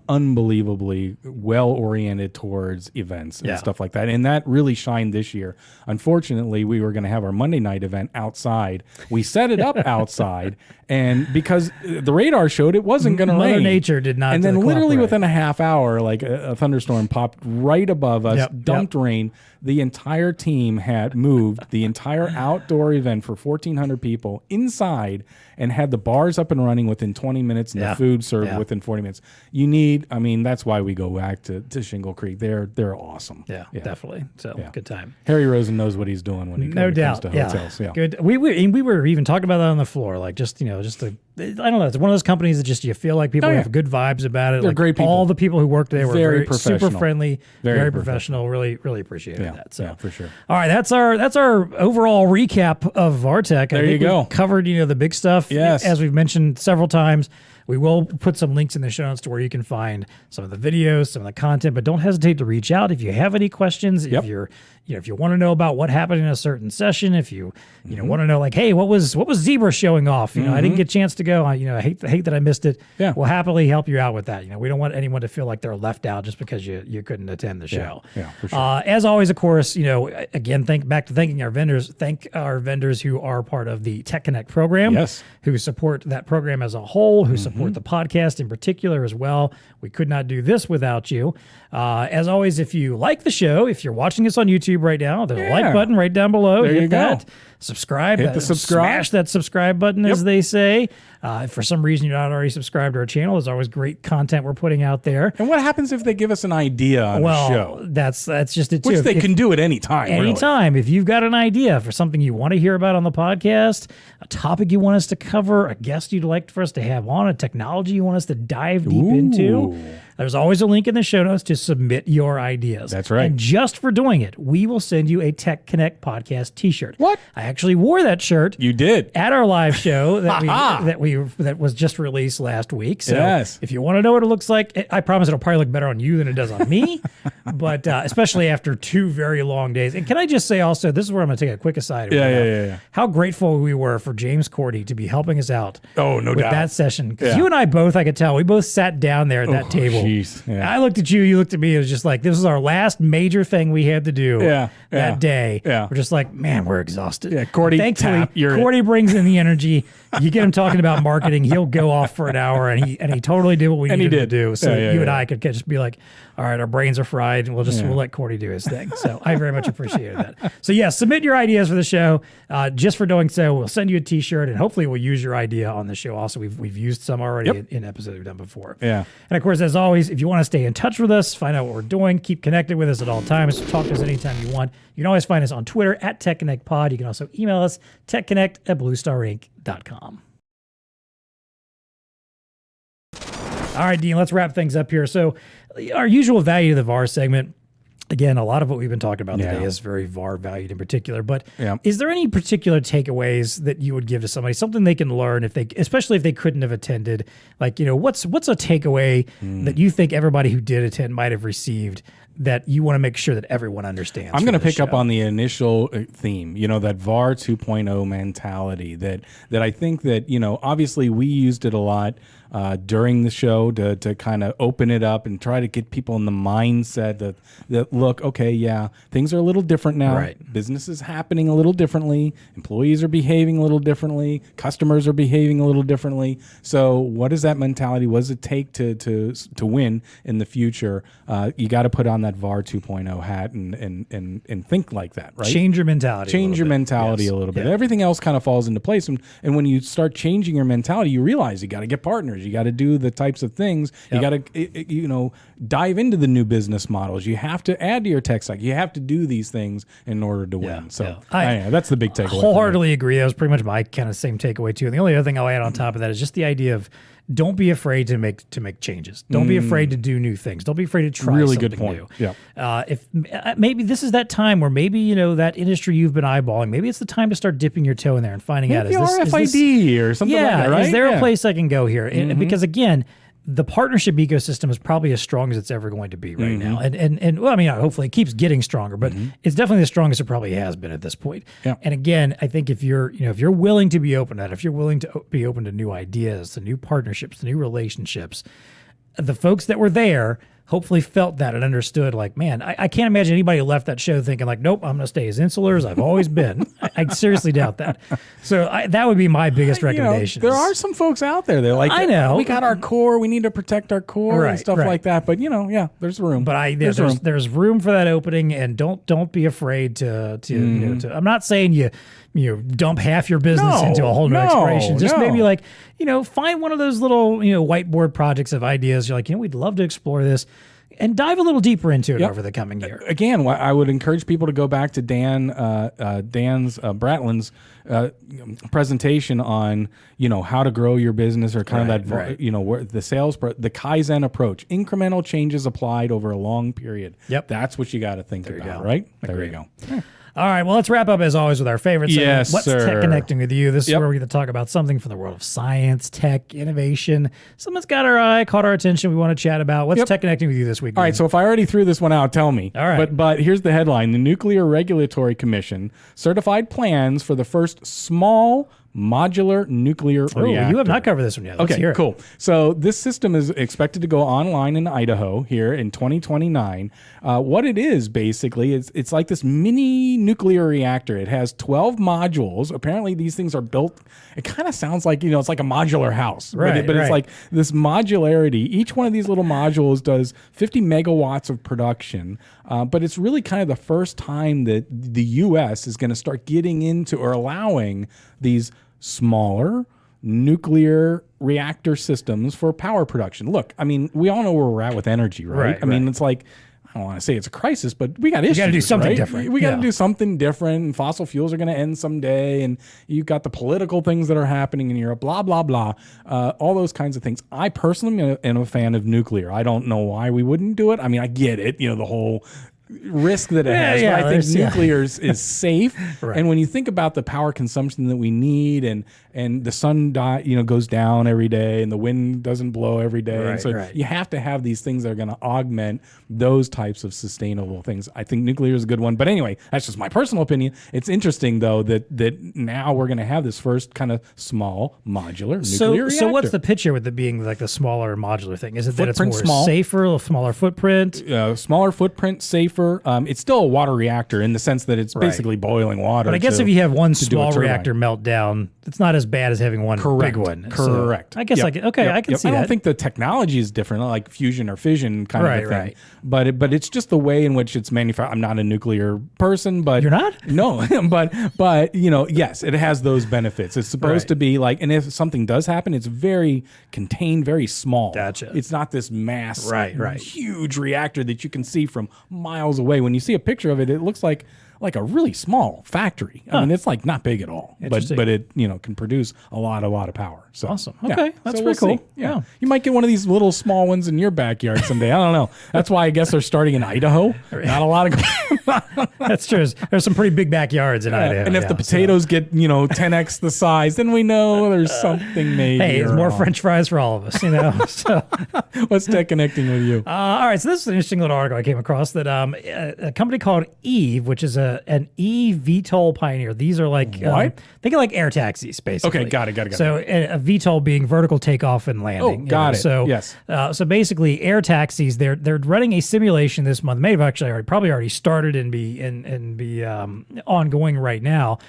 unbelievably well oriented towards events and stuff like that, and that really shined this year. Unfortunately, we were going to have our Monday night event outside. We set it up outside, and because the radar showed it wasn't going to rain, Mother Nature did not. And then literally within a half hour, like a thunderstorm popped right above us, dumped rain. The entire team had moved the entire outdoor event for 1,400 people inside and had the bars up and running within 20 minutes and the food served within 40 minutes. That's why we go back to Shingle Creek. They're awesome. Yeah, definitely. So good time. Harry Rosen knows what he's doing when he comes to hotels. Yeah. Good. We were even talking about that on the floor, like just I don't know. It's one of those companies that just you feel like people have good vibes about it. They're great people. All the people who worked there were very professional, super friendly, very professional. Really appreciated that. So for sure. All right, that's our overall recap of VARTECH. There you go. We've covered the big stuff. Yes, as we've mentioned several times. We will put some links in the show notes to where you can find some of the videos, some of the content, but don't hesitate to reach out if you have any questions. If you're, if you want to know about what happened in a certain session, if you, want to know like, hey, what was Zebra showing off? I didn't get a chance to go. I hate that I missed it. Yeah. We'll happily help you out with that. We don't want anyone to feel like they're left out just because you couldn't attend the show. Yeah, for sure. As always, of course, again, thanking our vendors. Thank our vendors who are part of the TechConnect program. Yes. Who support that program as a whole, who support the podcast in particular as well. We could not do this without you. As always, if you like the show, if you're watching us on YouTube right now, there's a like button right down below. There Hit you that. go. Subscribe. Hit the subscribe. Smash that subscribe button, as they say. If for some reason you're not already subscribed to our channel, there's always great content we're putting out there. And what happens if they give us an idea on the show? That's just it too. Which they can do at any time. Anytime. If you've got an idea for something you want to hear about on the podcast, a topic you want us to cover, a guest you'd like for us to have on, a technology you want us to dive deep into, there's always a link in the show notes to submit your ideas. That's right. And just for doing it, we will send you a TechConnect podcast t-shirt. What? I actually wore that shirt. You did. At our live show that was just released last week. So if you want to know what it looks like, I promise it'll probably look better on you than it does on me. But especially after 2 very long days. And can I just say also, this is where I'm going to take a quick aside. Yeah. How grateful we were for James Cordy to be helping us out. Oh, no with doubt. that session. Because you and I both, I could tell, we both sat down there at that table. Geez. Yeah. I looked at you, you looked at me. It was just like, this was our last major thing we had to do. Yeah. that day. Yeah. We're just like, man, we're exhausted. Yeah, Cordy, Thankfully, tap, you're Cordy brings in the energy. You get him talking about marketing, he'll go off for an hour, and he totally did what we needed to do. So you and I could just be like, all right, our brains are fried, and we'll let Cordy do his thing. So I very much appreciated that. So yeah, submit your ideas for the show. Just for doing so, we'll send you a T-shirt, and hopefully we'll use your idea on the show. Also, we've used some already in episodes we've done before. Yeah. And of course, as always, if you want to stay in touch with us, find out what we're doing, keep connected with us at all times. Talk to us anytime you want. You can always find us on Twitter at TechConnectPod. You can also email us, TechConnect@BlueStarInc.com. All right, Dean, let's wrap things up here. So our usual value to the VAR segment, again, a lot of what we've been talking about today is very VAR valued in particular, but is there any particular takeaways that you would give to somebody, something they can learn especially if they couldn't have attended? Like, what's a takeaway that you think everybody who did attend might have received that you want to make sure that everyone understands? I'm going to pick up on the initial theme, that VAR 2.0 mentality that I think that, obviously we used it a lot during the show to kind of open it up and try to get people in the mindset that look, okay, yeah, things are a little different now. Right. Business is happening a little differently. Employees are behaving a little differently. Customers are behaving a little differently. So what is that mentality? What does it take to win in the future? You got to put on that VAR 2.0 hat and think like that, right? Change your mentality. Change your mentality a little bit. Yeah. Everything else kind of falls into place. And when you start changing your mentality, you realize you got to get partners. You got to do the types of things. You got to, dive into the new business models. You have to add to your tech stack. You have to do these things in order to win. So that's the big takeaway. Wholeheartedly agree. That was pretty much my kind of same takeaway too. And the only other thing I'll add on top of that is just the idea of don't be afraid to make changes. Don't be afraid to do new things. Don't be afraid to try really something good point. new. Yeah. If maybe this is that time where maybe that industry you've been eyeballing, maybe it's the time to start dipping your toe in there and finding out is RFID or something like that, right? Is there a place I can go here? Because again, the partnership ecosystem is probably as strong as it's ever going to be right now. And well, I mean, hopefully it keeps getting stronger, but it's definitely the strongest it probably has been at this point. Yeah. And again, I think if you're willing to be open to that, if you're willing to be open to new ideas, to new partnerships, to new relationships, the folks that were there hopefully felt that and understood, like, man, I can't imagine anybody who left that show thinking like, nope, I'm going to stay as insular as I've always been. I seriously doubt that. So that would be my biggest recommendation. There are some folks out there. They're like, I know. We got our core. We need to protect our core and stuff like that. But, there's room. But there's room for that opening, and don't be afraid to I'm not saying you dump half your business into a whole new exploration. Just maybe like, find one of those little, whiteboard projects of ideas. You're like, we'd love to explore this and dive a little deeper into it over the coming year. Again, I would encourage people to go back to Dan's Bratlin's presentation on, how to grow your business or kind of that, where the sales, the Kaizen approach, incremental changes applied over a long period. Yep. That's what you got to think about, right? There you go. All right, well, let's wrap up as always with our favorite segment. Yes, What's sir. TechConnecting with you? This is where we're going to talk about something from the world of science, tech, innovation. Something that's got our eye, caught our attention, we want to chat about. What's TechConnecting with you this week? All right, so if I already threw this one out, tell me. All right. But here's the headline. The Nuclear Regulatory Commission certified plans for the first small modular nuclear reactor. You have not covered this one yet. Let's hear it. Cool. So this system is expected to go online in Idaho here in 2029. What it is basically, it's like this mini nuclear reactor. It has 12 modules. Apparently these things are built, it kind of sounds like, it's like a modular house. Right, but it's like this modularity. Each one of these little modules does 50 megawatts of production. But it's really kind of the first time that the U.S. is going to start getting into or allowing these smaller nuclear reactor systems for power production. Look, I mean, we all know where we're at with energy, right? I mean, it's like, I don't want to say it's a crisis, but we got issues. We got to do something different. We got to do something different. And fossil fuels are going to end someday. And you've got the political things that are happening in Europe, blah, blah, blah. All those kinds of things. I personally am a fan of nuclear. I don't know why we wouldn't do it. I mean, I get it, the whole risk that it has, but I think nuclear is safe. And when you think about the power consumption that we need, and the sun goes down every day, and the wind doesn't blow every day, and so you have to have these things that are going to augment those types of sustainable things. I think nuclear is a good one, but anyway, that's just my personal opinion. It's interesting though that now we're going to have this first kind of small modular nuclear reactor. So what's the picture with it being like the smaller modular thing? Is it that it's more safer, a smaller footprint? Smaller footprint, safer. safer. It's still a water reactor in the sense that it's basically boiling water. But I guess if you have one small reactor meltdown, it's not as bad as having one big one. Correct. So I guess I can see that. I don't think the technology is different, like fusion or fission kind of a thing. Right. But it's just the way in which it's manufactured. I'm not a nuclear person, but you're not? No, but yes, it has those benefits. It's supposed to be like, and if something does happen, it's very contained, very small. Gotcha. It's not this mass, huge reactor that you can see from miles away. When you see a picture of it, it looks like a really small factory. I mean, it's like not big at all, but it can produce a lot of power. So awesome. Okay, that's pretty cool. Yeah, you might get one of these little small ones in your backyard someday. I don't know. That's why I guess they're starting in Idaho. Not a lot of. That's true. There's some pretty big backyards in Idaho. And if the potatoes get 10x the size, then we know there's something maybe. Hey, it's more French fries for all of us. So what's TechConnecting with you? All right, so this is an interesting little article I came across that a company called Eve, which is an eVTOL pioneer. These are like think of like air taxis, basically. Okay, got it. So a VTOL being vertical takeoff and landing. Oh, got it. So yes. So basically, air taxis. They're running a simulation this month. May have actually probably already started and be ongoing right now.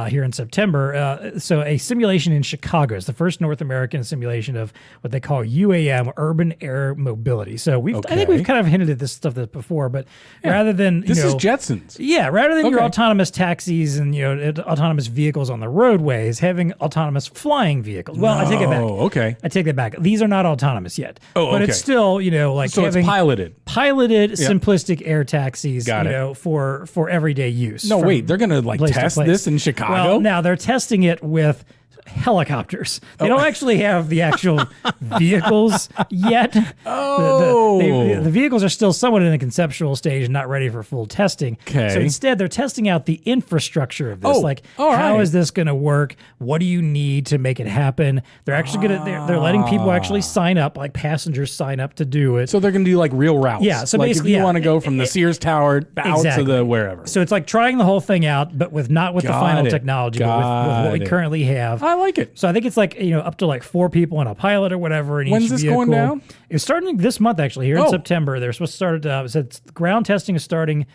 Here in September. So a simulation in Chicago. It's the first North American simulation of what they call UAM, urban air mobility. So I think we've kind of hinted at this stuff before, but rather than this is Jetsons. Yeah, rather than your autonomous taxis and autonomous vehicles on the roadways, having autonomous flying vehicles. Well, I take it back. Okay. I take that back. These are not autonomous yet. But it's still, like so having it's piloted, simplistic air taxis, for every-day use. No, wait, they're going to test this in Chicago? Well, now they're testing it with helicopters. They don't actually have the actual vehicles yet. The vehicles are still somewhat in a conceptual stage and not ready for full testing. Okay. So instead, they're testing out the infrastructure of this. How is this going to work? What do you need to make it happen? They're actually they're letting people actually sign up, like passengers sign up to do it. So they're going to do like real routes. Yeah. So basically, if you want to go from the Sears Tower out to the wherever. So it's like trying the whole thing out, but not with the final technology, but with what we currently have. I like it. So I think it's up to 4 people and a pilot or whatever in each vehicle. When's this going down? It's starting this month actually here in September. They're supposed to start. Ground testing is starting.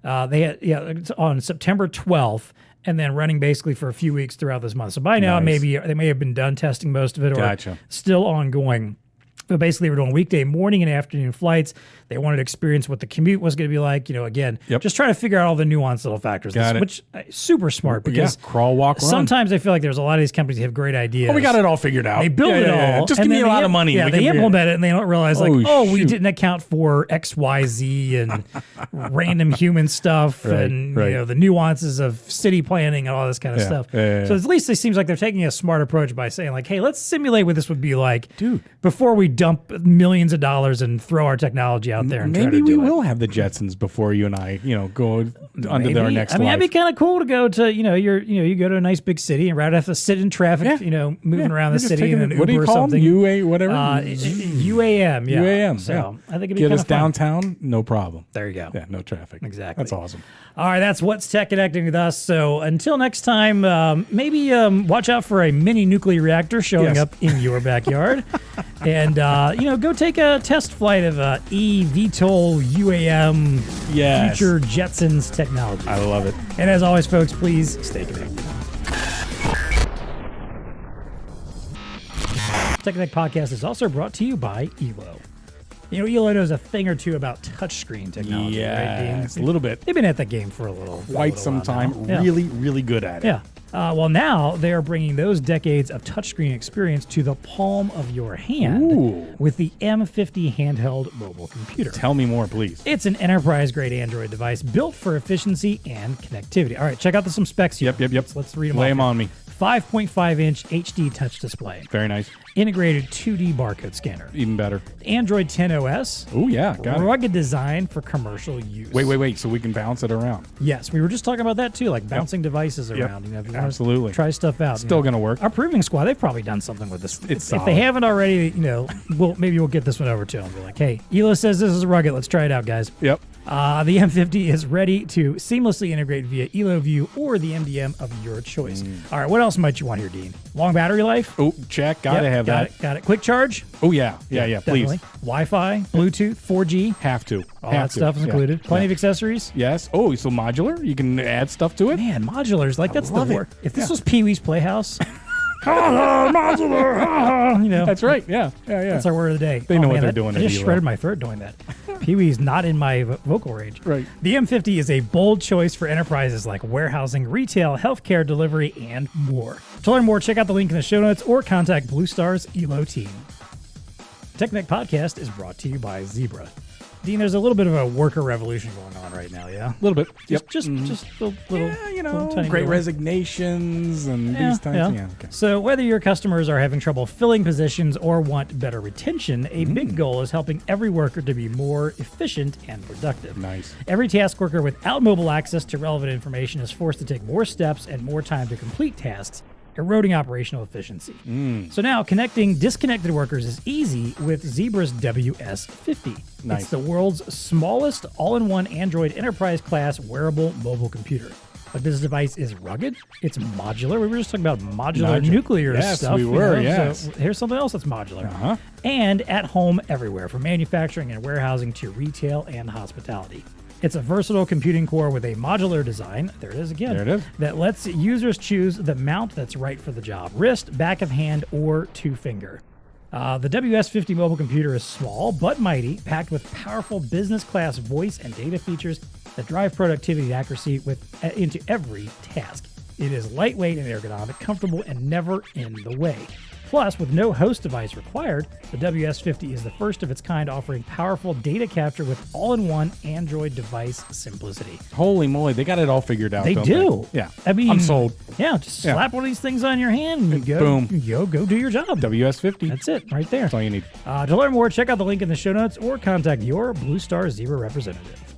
It's on September 12th. And then running basically for a few weeks throughout this month. So by now, maybe they may have been done testing most of it, or still ongoing. But basically, we're doing weekday morning and afternoon flights. They wanted to experience what the commute was going to be like. Just trying to figure out all the nuanced little factors. Which super smart because crawl, walk, run. Sometimes I feel like there's a lot of these companies that have great ideas. Oh, we got it all figured out. They build it all. Just give me a lot of money. Yeah, they implement it and they don't realize we didn't account for X, Y, Z and random human stuff and the nuances of city planning and all this kind of stuff. So at least it seems like they're taking a smart approach by saying hey, let's simulate what this would be like, before we dump millions of dollars and throw our technology out there. And maybe we will have the Jetsons before you and I, go onto our next life. That'd be kind of cool to go to, you go to a nice big city and rather than have to sit in traffic, moving around the city in an Uber what do you or call something. UA, whatever? UAM, yeah. UAM, so I think it'd be get kind us of fun. Downtown, no problem. There you go. Yeah, no traffic. Exactly. That's awesome. All right, that's what's TechConnecting with us. So until next time, maybe watch out for a mini nuclear reactor showing up in your backyard. And, go take a test flight of eVTOL UAM future Jetsons technology. I love it. And as always, folks, please stay connected. TechConnect podcast is also brought to you by ELO. ELO knows a thing or two about touchscreen technology, right, Dean? A little bit. They've been at the game for quite some time. Really, really good at it. Yeah. Well, now they are bringing those decades of touchscreen experience to the palm of your hand with the M50 handheld mobile computer. Tell me more, please. It's an enterprise-grade Android device built for efficiency and connectivity. All right, check out some specs here. Yep. Let's read them. Lay them on me. 5.5-inch HD touch display. Very nice. Integrated 2D barcode scanner. Even better. Android 10 OS. Oh, yeah. Got it. Rugged design for commercial use. Wait. So we can bounce it around. Yes, we were just talking about that too, like bouncing devices around. If you Absolutely. want to try stuff out. Still going to work. Our proving squad, they've probably done something with this. It's if they haven't already, maybe we'll get this one over to them. Be like, hey, ELO says this is rugged. Let's try it out, guys. Yep. The M50 is ready to seamlessly integrate via EloView or the MDM of your choice. All right, what else might you want here, Dean? Long battery life? Oh, check. Gotta have that. Got it. Quick charge? Oh, yeah. Yeah, Definitely. please. Wi-Fi, Bluetooth, 4G. Have to. All that stuff is included. Plenty of accessories. Yes. Oh, so modular? You can add stuff to it? Man, modulars, like that's the love it. word. If this was Pee-wee's Playhouse, modular, you know. That's right. Yeah. That's our word of the day. They know what they're doing I at just Elo. shredded my throat doing that. Pee-wee's not in my vocal range. Right. The M50 is a bold choice for enterprises like warehousing, retail, healthcare delivery, and more. To learn more, check out the link in the show notes or contact BlueStar's Elo team. TechConnect podcast is brought to you by Zebra. Dean, there's a little bit of a worker revolution going on right now, yeah? A little bit. Just a little, Yeah, you know, little tiny great bit. resignations and these times. Yeah. Okay. So whether your customers are having trouble filling positions or want better retention, a big goal is helping every worker to be more efficient and productive. Nice. Every task worker without mobile access to relevant information is forced to take more steps and more time to complete tasks, eroding operational efficiency. So now connecting disconnected workers is easy with Zebra's WS50. Nice. It's the world's smallest all-in-one Android enterprise-class wearable mobile computer. But this device is rugged. It's modular. We were just talking about modular nuclear Yes, stuff. we were, you know? yes. So here's something else that's modular. And at home everywhere, from manufacturing and warehousing to retail and hospitality. It's a versatile computing core with a modular design, there it is again, There it is. that lets users choose the mount that's right for the job, wrist, back of hand, or two-finger. The WS50 mobile computer is small but mighty, packed with powerful business-class voice and data features that drive productivity and accuracy into every task. It is lightweight and ergonomic, comfortable, and never in the way. Plus, with no host device required, the WS50 is the first of its kind, offering powerful data capture with all-in-one Android device simplicity. Holy moly, they got it all figured out. They don't do. Yeah. I mean, I'm sold. Yeah, just slap one of these things on your hand and you go, boom. Go do your job. WS50. That's it, right there. That's all you need. To learn more, check out the link in the show notes or contact your BlueStar Zebra representative.